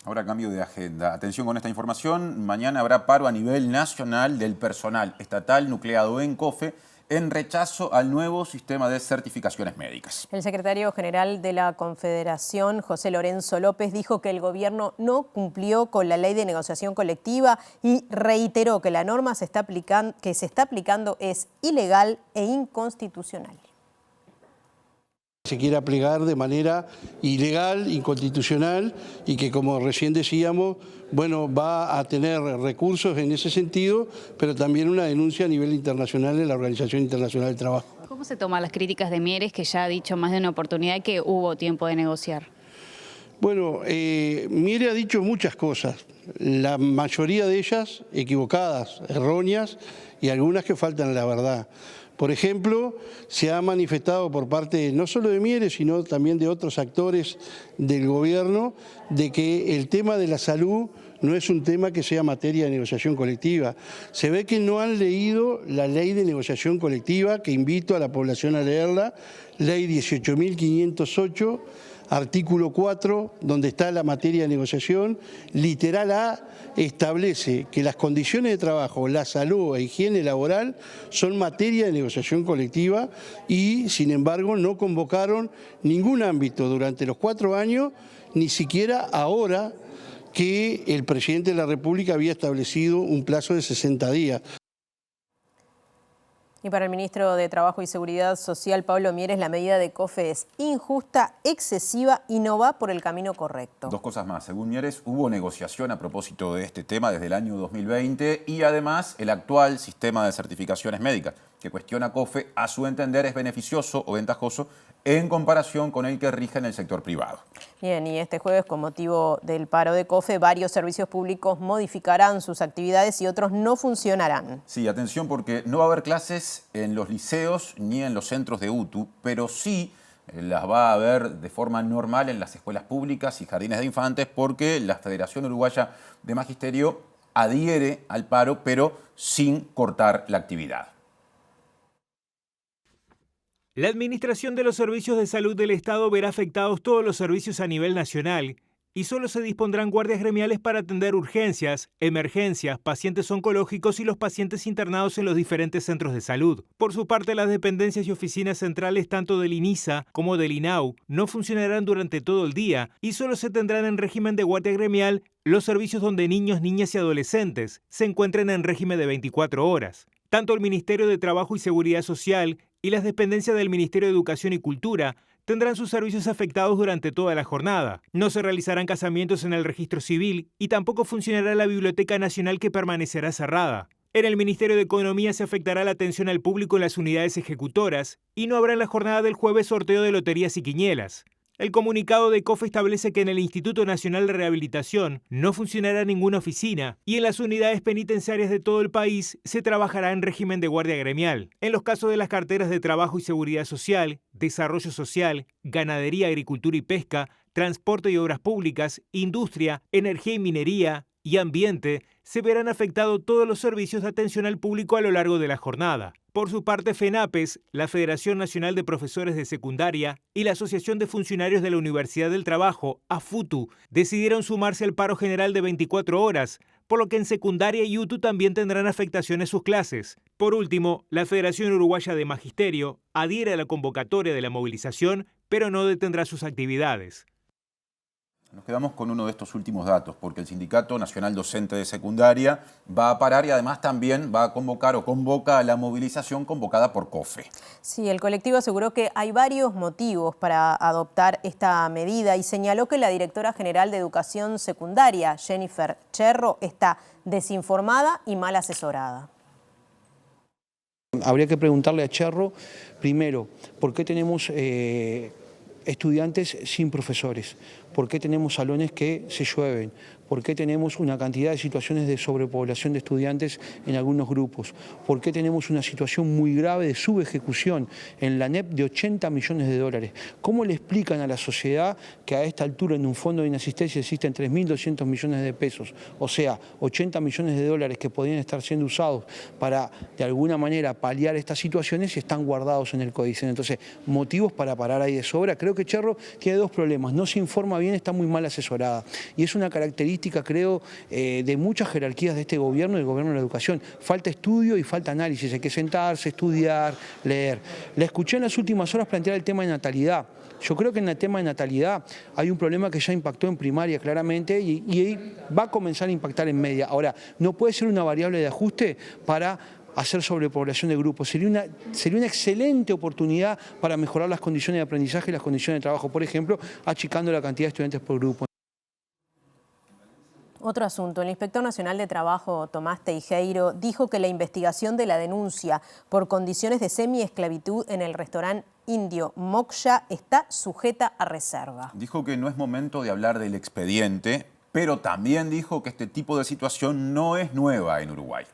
Speaker 1: Ahora cambio de agenda. Atención con esta información. Mañana habrá paro a nivel nacional del personal estatal nucleado en COFE en rechazo al nuevo sistema de certificaciones médicas.
Speaker 2: El secretario general de la Confederación, José Lorenzo López, dijo que el gobierno no cumplió con la ley de negociación colectiva y reiteró que la norma que se está aplicando es ilegal e inconstitucional.
Speaker 21: Se quiere aplicar de manera ilegal, inconstitucional y que, como recién decíamos, bueno, va a tener recursos en ese sentido, pero también una denuncia a nivel internacional de la Organización Internacional del Trabajo.
Speaker 22: ¿Cómo se toman las críticas de Mieres, que ya ha dicho más de una oportunidad que hubo tiempo de negociar?
Speaker 21: Bueno, Mieres ha dicho muchas cosas, la mayoría de ellas equivocadas, erróneas y algunas que faltan a la verdad. Por ejemplo, se ha manifestado por parte no solo de Mieres, sino también de otros actores del gobierno, de que el tema de la salud no es un tema que sea materia de negociación colectiva. Se ve que no han leído la ley de negociación colectiva, que invito a la población a leerla, ley 18.508, artículo 4, donde está la materia de negociación, literal A, establece que las condiciones de trabajo, la salud e higiene laboral son materia de negociación colectiva y, sin embargo, no convocaron ningún ámbito durante los 4 años, ni siquiera ahora que el presidente de la República había establecido un plazo de 60 días.
Speaker 2: Y para el ministro de Trabajo y Seguridad Social, Pablo Mieres, la medida de COFE es injusta, excesiva y no va por el camino correcto.
Speaker 1: Dos cosas más. Según Mieres, hubo negociación a propósito de este tema desde el año 2020 y además el actual sistema de certificaciones médicas, que cuestiona COFE, a su entender es beneficioso o ventajoso en comparación con el que rige en el sector privado.
Speaker 2: Bien, y este jueves, con motivo del paro de COFE, varios servicios públicos modificarán sus actividades y otros no funcionarán.
Speaker 1: Sí, atención, porque no va a haber clases en los liceos ni en los centros de UTU, pero sí las va a haber de forma normal en las escuelas públicas y jardines de infantes, porque la Federación Uruguaya de Magisterio adhiere al paro, pero sin cortar la actividad.
Speaker 11: La Administración de los Servicios de Salud del Estado verá afectados todos los servicios a nivel nacional y solo se dispondrán guardias gremiales para atender urgencias, emergencias, pacientes oncológicos y los pacientes internados en los diferentes centros de salud. Por su parte, las dependencias y oficinas centrales tanto del INISA como del INAU no funcionarán durante todo el día y solo se tendrán en régimen de guardia gremial los servicios donde niños, niñas y adolescentes se encuentren en régimen de 24 horas. Tanto el Ministerio de Trabajo y Seguridad Social y las dependencias del Ministerio de Educación y Cultura tendrán sus servicios afectados durante toda la jornada. No se realizarán casamientos en el registro civil y tampoco funcionará la Biblioteca Nacional, que permanecerá cerrada. En el Ministerio de Economía se afectará la atención al público en las unidades ejecutoras y no habrá en la jornada del jueves sorteo de loterías y quinielas. El comunicado de COFE establece que en el Instituto Nacional de Rehabilitación no funcionará ninguna oficina y en las unidades penitenciarias de todo el país se trabajará en régimen de guardia gremial. En los casos de las carteras de Trabajo y Seguridad Social, Desarrollo Social, Ganadería, Agricultura y Pesca, Transporte y Obras Públicas, Industria, Energía y Minería y Ambiente, se verán afectados todos los servicios de atención al público a lo largo de la jornada. Por su parte, FENAPES, la Federación Nacional de Profesores de Secundaria y la Asociación de Funcionarios de la Universidad del Trabajo, AFUTU, decidieron sumarse al paro general de 24 horas, por lo que en secundaria y UTU también tendrán afectaciones sus clases. Por último, la Federación Uruguaya de Magisterio adhiere a la convocatoria de la movilización, pero no detendrá sus actividades.
Speaker 1: Nos quedamos con uno de estos últimos datos, porque el Sindicato Nacional Docente de Secundaria va a parar y además también va a convocar o convoca a la movilización convocada por COFE.
Speaker 2: Sí, el colectivo aseguró que hay varios motivos para adoptar esta medida y señaló que la directora general de Educación Secundaria, Jennifer Cherro, está desinformada y mal asesorada.
Speaker 7: Habría que preguntarle a Cherro, primero, ¿por qué tenemos estudiantes sin profesores? ¿Por qué tenemos salones que se llueven? ¿Por qué tenemos una cantidad de situaciones de sobrepoblación de estudiantes en algunos grupos? ¿Por qué tenemos una situación muy grave de subejecución en la ANEP de 80 millones de dólares? ¿Cómo le explican a la sociedad que a esta altura en un fondo de inasistencia existen 3.200 millones de pesos? O sea, 80 millones de dólares que podrían estar siendo usados para, de alguna manera, paliar estas situaciones y están guardados en el códice. Entonces, motivos para parar ahí de sobra. Creo que Cherro tiene dos problemas. No se informa bien, está muy mal asesorada. Y es una característica, creo, de muchas jerarquías de este gobierno, del gobierno de la educación. Falta estudio y falta análisis. Hay que sentarse, estudiar, leer. La escuché en las últimas horas plantear el tema de natalidad. Yo creo que en el tema de natalidad hay un problema que ya impactó en primaria claramente y va a comenzar a impactar en media. Ahora, no puede ser una variable de ajuste para hacer sobrepoblación de grupos. Sería una excelente oportunidad para mejorar las condiciones de aprendizaje y las condiciones de trabajo, por ejemplo, achicando la cantidad de estudiantes por grupo.
Speaker 2: Otro asunto, el inspector nacional de trabajo, Tomás Teijeiro, dijo que la investigación de la denuncia por condiciones de semiesclavitud en el restaurante indio Moksha está sujeta a reserva.
Speaker 1: Dijo que no es momento de hablar del expediente, pero también dijo que este tipo de situación no es nueva en Uruguay.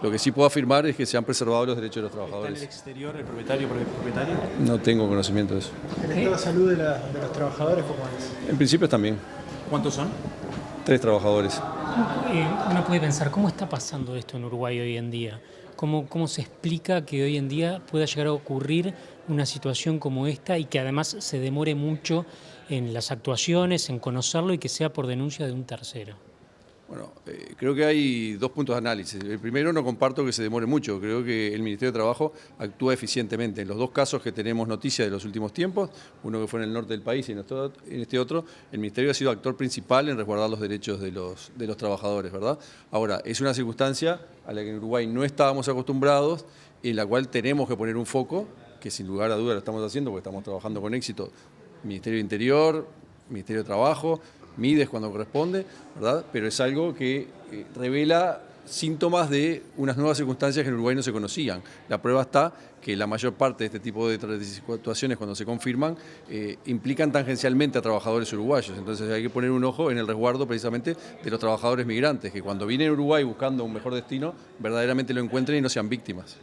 Speaker 3: Lo que sí puedo afirmar es que se han preservado los derechos de los trabajadores.
Speaker 5: ¿Está en el exterior el propietario por el propietario?
Speaker 3: No tengo conocimiento de eso.
Speaker 5: ¿El estado de salud de los trabajadores cómo es?
Speaker 3: En principio también.
Speaker 5: ¿Cuántos son?
Speaker 3: 3 trabajadores.
Speaker 23: Uno puede pensar, ¿cómo está pasando esto en Uruguay hoy en día? ¿Cómo se explica que hoy en día pueda llegar a ocurrir una situación como esta y que además se demore mucho en las actuaciones, en conocerlo y que sea por denuncia de un tercero?
Speaker 3: Bueno, creo que hay 2 puntos de análisis. El primero, no comparto que se demore mucho. Creo que el Ministerio de Trabajo actúa eficientemente. En los 2 casos que tenemos noticia de los últimos tiempos, uno que fue en el norte del país y en este otro, el Ministerio ha sido actor principal en resguardar los derechos de los trabajadores, ¿verdad? Ahora, es una circunstancia a la que en Uruguay no estábamos acostumbrados, en la cual tenemos que poner un foco, que sin lugar a duda lo estamos haciendo porque estamos trabajando con éxito, Ministerio de Interior, Ministerio de Trabajo, Mides cuando corresponde, ¿verdad? Pero es algo que revela síntomas de unas nuevas circunstancias que en Uruguay no se conocían. La prueba está que la mayor parte de este tipo de situaciones, cuando se confirman, implican tangencialmente a trabajadores uruguayos. Entonces hay que poner un ojo en el resguardo precisamente de los trabajadores migrantes, que cuando vienen a Uruguay buscando un mejor destino, verdaderamente lo encuentren y no sean víctimas.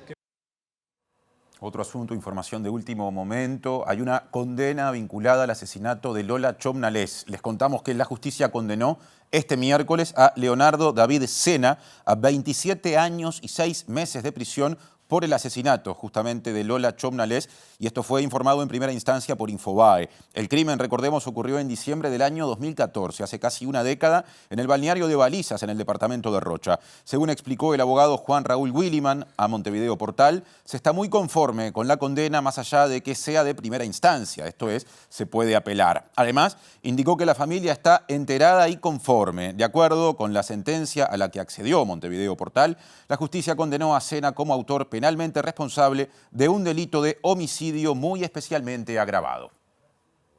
Speaker 1: Otro asunto, información de último momento. Hay una condena vinculada al asesinato de Lola Chomnales. Les contamos que la justicia condenó este miércoles a Leonardo David Sena a 27 años y 6 meses de prisión por el asesinato justamente de Lola Chomnales, y esto fue informado en primera instancia por Infobae. El crimen, recordemos, ocurrió en diciembre del año 2014, hace casi una década, en el balneario de Balizas, en el departamento de Rocha. Según explicó el abogado Juan Raúl Williman a Montevideo Portal, se está muy conforme con la condena más allá de que sea de primera instancia, esto es, se puede apelar. Además, indicó que la familia está enterada y conforme. De acuerdo con la sentencia a la que accedió Montevideo Portal, la justicia condenó a Sena como autor penalmente responsable de un delito de homicidio muy especialmente agravado.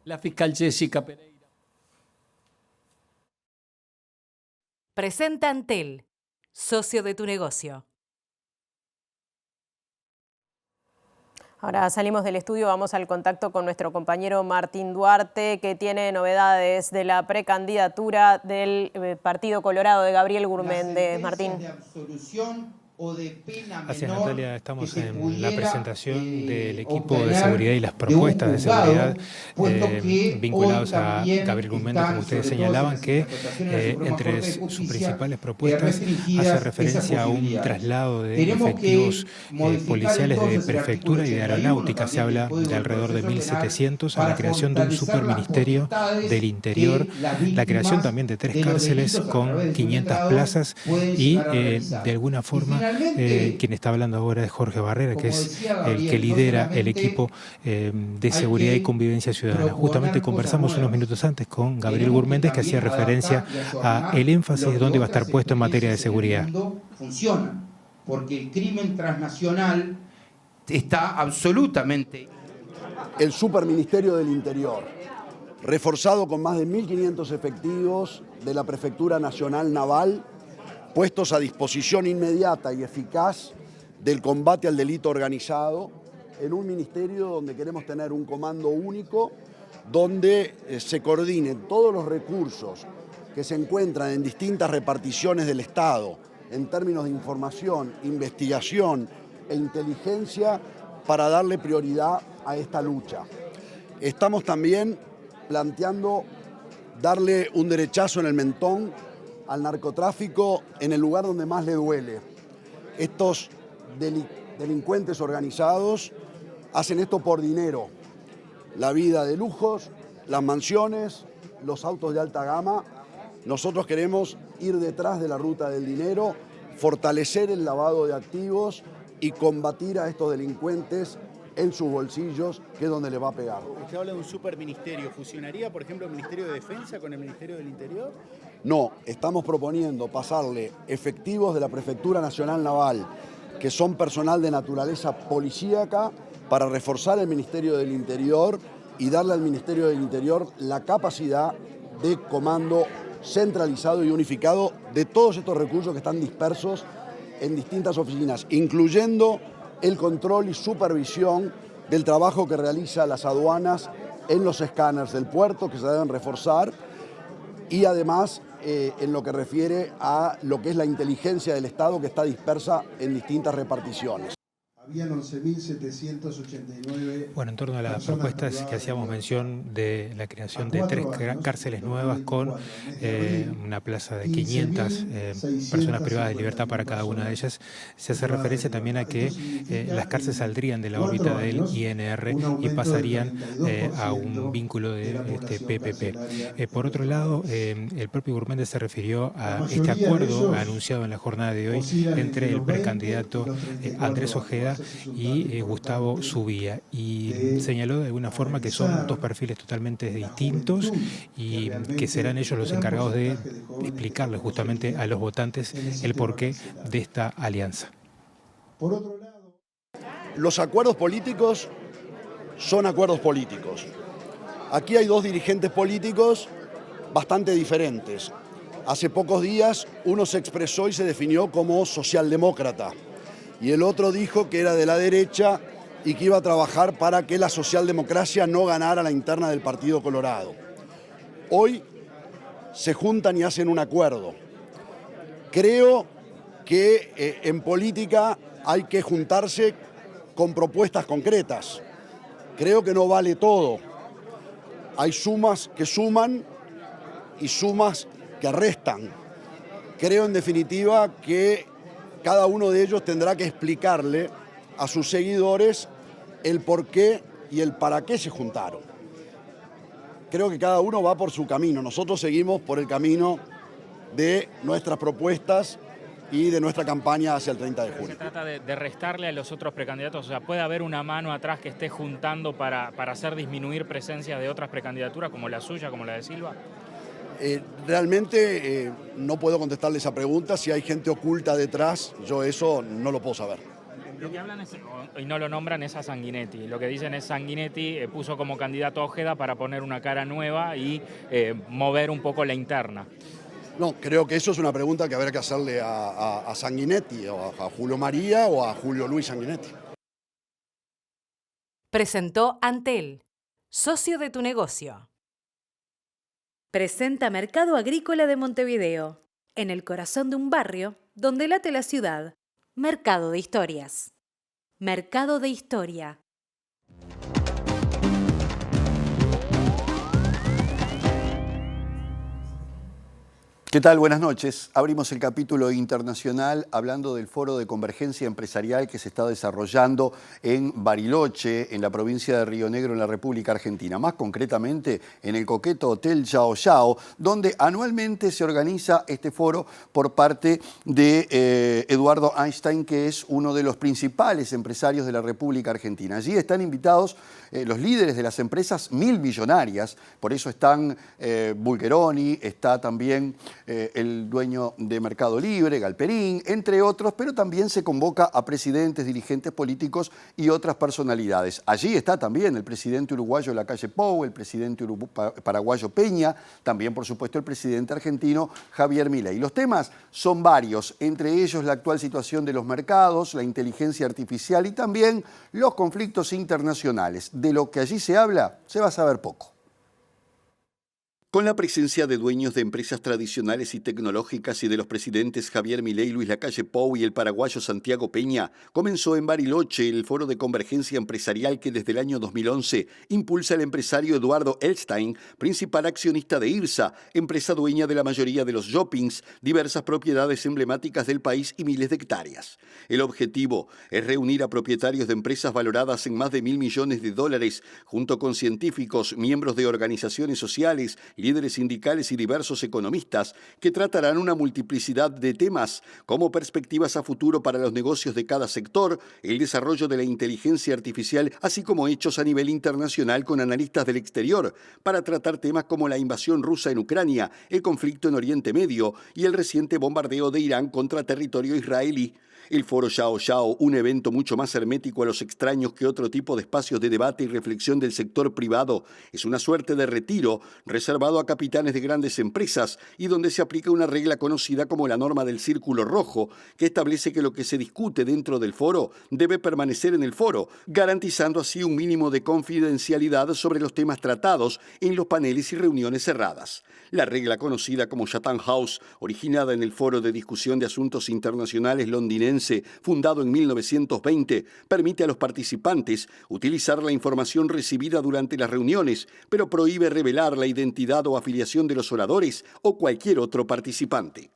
Speaker 19: La fiscal Jessica Pereira.
Speaker 6: Presenta Antel, socio de tu negocio.
Speaker 2: Ahora salimos del estudio, vamos al contacto con nuestro compañero Martín Duarte, que tiene novedades de la precandidatura del Partido Colorado de Gabriel Gurméndez. Martín.
Speaker 11: Así es, Natalia, estamos en la presentación del equipo de seguridad y las propuestas de seguridad vinculados a Gabriel Gurméndez, como ustedes señalaban, que entre sus principales propuestas hace referencia a un traslado de efectivos policiales de prefectura y de aeronáutica. Se habla de alrededor de 1.700, a la creación de un superministerio del interior, la creación también de 3 cárceles con 500 plazas y de alguna forma quien está hablando ahora es Jorge Barrera, que es el que lidera el equipo de seguridad y convivencia ciudadana. Justamente conversamos unos minutos antes con Gabriel Gurméndez, que hacía referencia a el énfasis de dónde va a estar puesto en materia de seguridad.
Speaker 8: Funciona, porque el crimen transnacional está absolutamente...
Speaker 9: El Superministerio del Interior, reforzado con más de 1.500 efectivos de la Prefectura Nacional Naval, puestos a disposición inmediata y eficaz del combate al delito organizado, en un ministerio donde queremos tener un comando único, donde se coordinen todos los recursos que se encuentran en distintas reparticiones del Estado, en términos de información, investigación e inteligencia, para darle prioridad a esta lucha. Estamos también planteando darle un derechazo en el mentón al narcotráfico en el lugar donde más le duele. Estos delincuentes organizados hacen esto por dinero. La vida de lujos, las mansiones, los autos de alta gama. Nosotros queremos ir detrás de la ruta del dinero, fortalecer el lavado de activos y combatir a estos delincuentes en sus bolsillos, que es donde le va a pegar.
Speaker 8: Usted habla de un superministerio. ¿Fusionaría, por ejemplo, el Ministerio de Defensa con el Ministerio del Interior?
Speaker 9: No, estamos proponiendo pasarle efectivos de la Prefectura Nacional Naval, que son personal de naturaleza policíaca, para reforzar el Ministerio del Interior y darle al Ministerio del Interior la capacidad de comando centralizado y unificado de todos estos recursos que están dispersos en distintas oficinas, incluyendo el control y supervisión del trabajo que realizan las aduanas en los escáneres del puerto, que se deben reforzar, y además en lo que refiere a lo que es la inteligencia del Estado, que está dispersa en distintas reparticiones.
Speaker 15: Habían 11.789...
Speaker 11: Bueno, en torno a las propuestas que hacíamos mención de la creación de 3 cárceles nuevas con una plaza de 500 personas privadas de libertad para cada una de ellas, se hace referencia también a que las cárceles saldrían de la órbita del INR y pasarían a un vínculo de PPP. Por otro lado, el propio Gurméndez se refirió a este acuerdo anunciado en la jornada de hoy entre el precandidato Andrés Ojeda y Gustavo Subía, y señaló de alguna forma que son 2 perfiles totalmente distintos y que serán ellos los encargados de explicarles justamente a los votantes el porqué de esta alianza.
Speaker 9: Por otro lado, los acuerdos políticos son acuerdos políticos. Aquí hay 2 dirigentes políticos bastante diferentes. Hace pocos días uno se expresó y se definió como socialdemócrata, y el otro dijo que era de la derecha y que iba a trabajar para que la socialdemocracia no ganara la interna del Partido Colorado. Hoy se juntan y hacen un acuerdo. Creo que en política hay que juntarse con propuestas concretas. Creo que no vale todo. Hay sumas que suman y sumas que restan. Creo, en definitiva, que cada uno de ellos tendrá que explicarle a sus seguidores el por qué y el para qué se juntaron. Creo que cada uno va por su camino. Nosotros seguimos por el camino de nuestras propuestas y de nuestra campaña hacia el 30 de junio.
Speaker 12: Se trata de restarle a los otros precandidatos, o sea, ¿puede haber una mano atrás que esté juntando para hacer disminuir presencia de otras precandidaturas como la suya, como la de Silva?
Speaker 9: Realmente no puedo contestarle esa pregunta. Si hay gente oculta detrás, yo eso no lo puedo saber.
Speaker 12: Lo que hablan y no lo nombran es a Sanguinetti. Lo que dicen es Sanguinetti puso como candidato a Ojeda para poner una cara nueva y mover un poco la interna.
Speaker 9: No, creo que eso es una pregunta que habrá que hacerle a Sanguinetti, o a Julio María o a Julio Luis Sanguinetti.
Speaker 6: Presentó Antel, socio de tu negocio. Presenta Mercado Agrícola de Montevideo, en el corazón de un barrio donde late la ciudad. Mercado de Historias. Mercado de Historia.
Speaker 13: ¿Qué tal? Buenas noches. Abrimos el capítulo internacional hablando del Foro de Convergencia Empresarial que se está desarrollando en Bariloche, en la provincia de Río Negro, en la República Argentina. Más concretamente, en el coqueto Hotel Yao Yao, donde anualmente se organiza este foro por parte de Eduardo Einstein, que es uno de los principales empresarios de la República Argentina. Allí están invitados los líderes de las empresas milmillonarias, por eso están Bulgeroni, está también el dueño de Mercado Libre, Galperín, entre otros, pero también se convoca a presidentes, dirigentes políticos y otras personalidades. Allí está también el presidente uruguayo Lacalle Pou, el presidente paraguayo Peña, también por supuesto el presidente argentino Javier Milei. Los temas son varios, entre ellos la actual situación de los mercados, la inteligencia artificial y también los conflictos internacionales. De lo que allí se habla, se va a saber poco. Con la presencia de dueños de empresas tradicionales y tecnológicas y de los presidentes Javier Milei, Luis Lacalle Pou y el paraguayo Santiago Peña, comenzó en Bariloche el Foro de Convergencia Empresarial que desde el año 2011 impulsa el empresario Eduardo Einstein, principal accionista de IRSA, empresa dueña de la mayoría de los shoppings, diversas propiedades emblemáticas del país y miles de hectáreas. El objetivo es reunir a propietarios de empresas valoradas en más de $1.000 millones, junto con científicos, miembros de organizaciones sociales, líderes sindicales y diversos economistas que tratarán una multiplicidad de temas como perspectivas a futuro para los negocios de cada sector, el desarrollo de la inteligencia artificial, así como hechos a nivel internacional con analistas del exterior, para tratar temas como la invasión rusa en Ucrania, el conflicto en Oriente Medio y el reciente bombardeo de Irán contra territorio israelí. El Foro Yao Yao, un evento mucho más hermético a los extraños que otro tipo de espacios de debate y reflexión del sector privado, es una suerte de retiro reservado a capitanes de grandes empresas y donde se aplica una regla conocida como la norma del círculo rojo, que establece que lo que se discute dentro del foro debe permanecer en el foro, garantizando así un mínimo de confidencialidad sobre los temas tratados en los paneles y reuniones cerradas. La regla conocida como Chatham House, originada en el Foro de Discusión de Asuntos Internacionales londinense, fundado en 1920, permite a los participantes utilizar la información recibida durante las reuniones, pero prohíbe revelar la identidad o afiliación de los oradores o cualquier otro participante.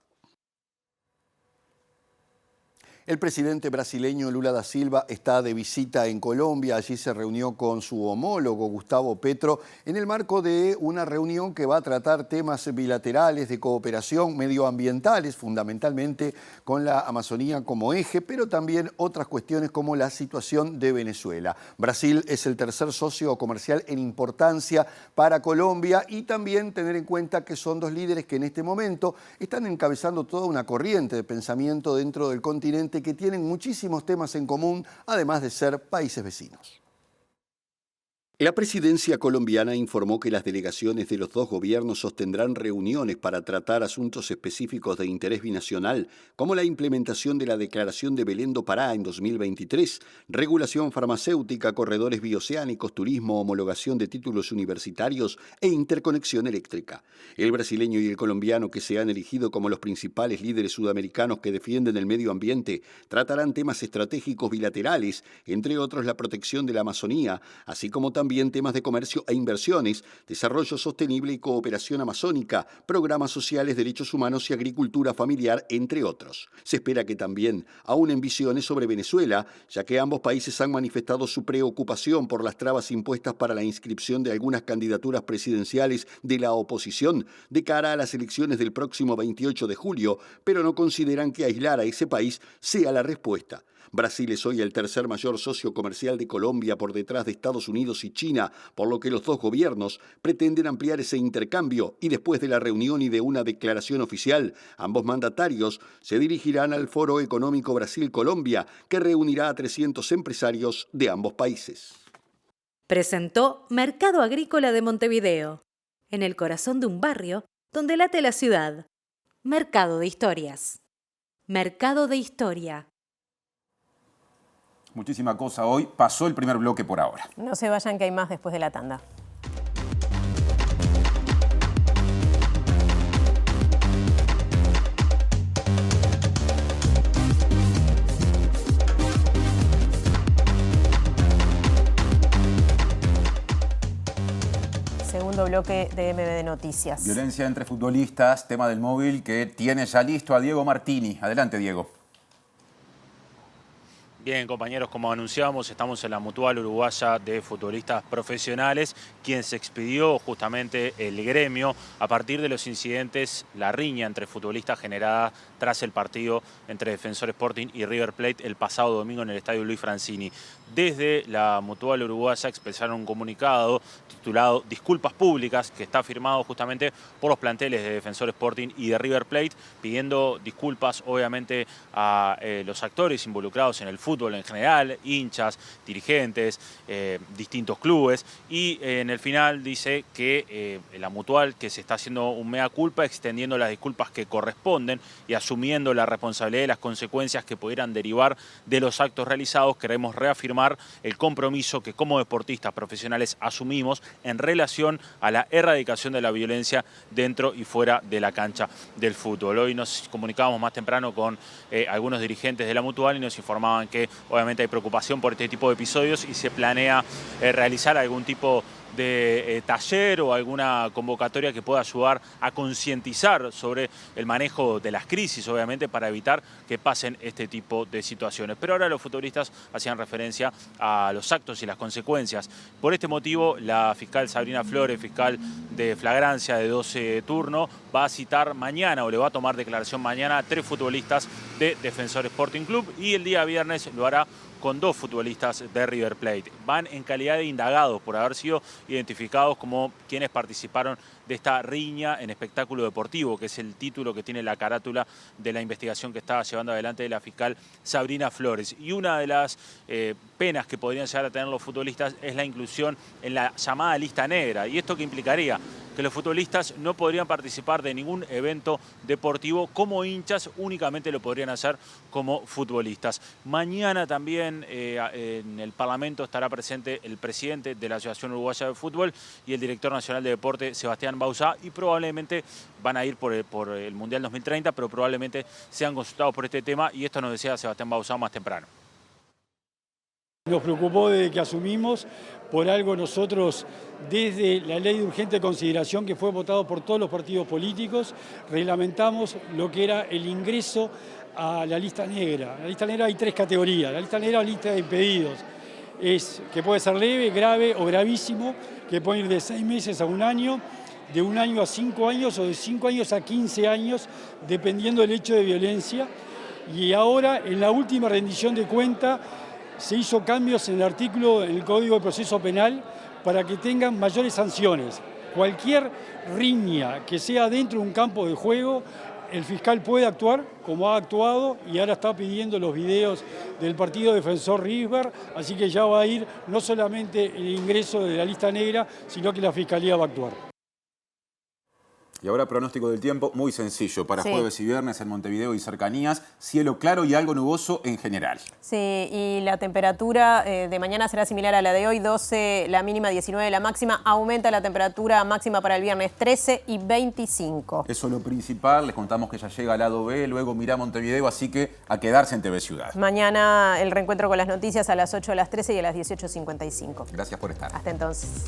Speaker 13: El presidente brasileño Lula da Silva está de visita en Colombia. Allí se reunió con su homólogo Gustavo Petro en el marco de una reunión que va a tratar temas bilaterales de cooperación medioambientales, fundamentalmente con la Amazonía como eje, pero también otras cuestiones como la situación de Venezuela. Brasil es el tercer socio comercial en importancia para Colombia y también tener en cuenta que son dos líderes que en este momento están encabezando toda una corriente de pensamiento dentro del continente que tienen muchísimos temas en común, además de ser países vecinos. La presidencia colombiana informó que las delegaciones de los dos gobiernos sostendrán reuniones para tratar asuntos específicos de interés binacional, como la implementación de la Declaración de Belén do Pará en 2023, regulación farmacéutica, corredores bioceánicos, turismo, homologación de títulos universitarios e interconexión eléctrica. El brasileño y el colombiano, que se han elegido como los principales líderes sudamericanos que defienden el medio ambiente, tratarán temas estratégicos bilaterales, entre otros la protección de la Amazonía, así como también también temas de comercio e inversiones, desarrollo sostenible y cooperación amazónica, programas sociales, derechos humanos y agricultura familiar, entre otros. Se espera que también aúnen visiones sobre Venezuela, ya que ambos países han manifestado su preocupación por las trabas impuestas para la inscripción de algunas candidaturas presidenciales de la oposición de cara a las elecciones del próximo 28 de julio, pero no consideran que aislar a ese país sea la respuesta. Brasil es hoy el tercer mayor socio comercial de Colombia por detrás de Estados Unidos y China, por lo que los dos gobiernos pretenden ampliar ese intercambio y después de la reunión y de una declaración oficial, ambos mandatarios se dirigirán al Foro Económico Brasil-Colombia, que reunirá a 300 empresarios de ambos países.
Speaker 6: Presentó Mercado Agrícola de Montevideo, en el corazón de un barrio donde late la ciudad. Mercado de Historias. Mercado de Historia.
Speaker 1: Muchísima cosa hoy. Pasó el primer bloque por ahora.
Speaker 2: No se vayan que hay más después de la tanda. Segundo bloque de MBD Noticias.
Speaker 1: Violencia entre futbolistas, tema del móvil que tiene ya listo a Diego Martini. Adelante, Diego.
Speaker 5: Bien, compañeros, como anunciábamos, estamos en la Mutual Uruguaya de Futbolistas Profesionales, quien se expidió justamente el gremio a partir de los incidentes, la riña entre futbolistas generada tras el partido entre Defensor Sporting y River Plate el pasado domingo en el Estadio Luis Francini. Desde la Mutual Uruguaya expresaron un comunicado titulado Disculpas Públicas, que está firmado justamente por los planteles de Defensor Sporting y de River Plate, pidiendo disculpas obviamente a los actores involucrados en el fútbol en general, hinchas, dirigentes, distintos clubes, y en el final dice que la Mutual, que se está haciendo un mea culpa, extendiendo las disculpas que corresponden y asumiendo la responsabilidad de las consecuencias que pudieran derivar de los actos realizados, queremos reafirmar el compromiso que como deportistas profesionales asumimos en relación a la erradicación de la violencia dentro y fuera de la cancha del fútbol. Hoy nos comunicábamos más temprano con algunos dirigentes de la Mutual y nos informaban que obviamente hay preocupación por este tipo de episodios y se planea realizar algún tipo de taller o alguna convocatoria que pueda ayudar a concientizar sobre el manejo de las crisis, obviamente, para evitar que pasen este tipo de situaciones. Pero ahora los futbolistas hacían referencia a los actos y las consecuencias. Por este motivo, la fiscal Sabrina Flores, fiscal de flagrancia de 12 turno, va a citar mañana o le va a tomar declaración mañana a 3 futbolistas de Defensor Sporting Club y el día viernes lo hará con 2 futbolistas de River Plate. Van en calidad de indagados por haber sido identificados como quienes participaron de esta riña en espectáculo deportivo, que es el título que tiene la carátula de la investigación que estaba llevando adelante la fiscal Sabrina Flores. Y una de las penas que podrían llegar a tener los futbolistas es la inclusión en la llamada lista negra. ¿Y esto qué implicaría? Que los futbolistas no podrían participar de ningún evento deportivo como hinchas, únicamente lo podrían hacer como futbolistas. Mañana también en el Parlamento estará presente el presidente de la Asociación Uruguaya de Fútbol y el director nacional de deporte, Sebastián Bauzá, y probablemente van a ir por el Mundial 2030, pero probablemente sean consultados por este tema, y esto nos decía Sebastián Bauzá más temprano.
Speaker 10: Nos preocupó desde que asumimos, por algo nosotros, desde la ley de urgente consideración que fue votado por todos los partidos políticos, reglamentamos lo que era el ingreso a la lista negra. En la lista negra hay 3 categorías. La lista negra es la lista de impedidos. Es que puede ser leve, grave o gravísimo, que puede ir de 6 meses a 1 año, de 1 año a 5 años o de 5 años a 15 años, dependiendo del hecho de violencia. Y ahora, en la última rendición de cuenta, se hizo cambios en el artículo del Código de Proceso Penal para que tengan mayores sanciones. Cualquier riña que sea dentro de un campo de juego, el fiscal puede actuar como ha actuado y ahora está pidiendo los videos del partido Defensor River, así que ya va a ir no solamente el ingreso de la lista negra, sino que la Fiscalía va a actuar.
Speaker 1: Y ahora pronóstico del tiempo muy sencillo. Para
Speaker 2: Sí.
Speaker 1: jueves y viernes en Montevideo y cercanías, cielo claro y algo nuboso en general.
Speaker 2: Sí, y la temperatura de mañana será similar a la de hoy, 12 la mínima, 19 la máxima. Aumenta la temperatura máxima para el viernes, 13 y 25.
Speaker 1: Eso es lo principal. Les contamos que ya llega al lado B, luego mirá Montevideo, así que a quedarse en TV Ciudad.
Speaker 2: Mañana el reencuentro con las noticias a las 8, a las 13 y a las 18:55.
Speaker 1: Gracias por estar.
Speaker 2: Hasta entonces.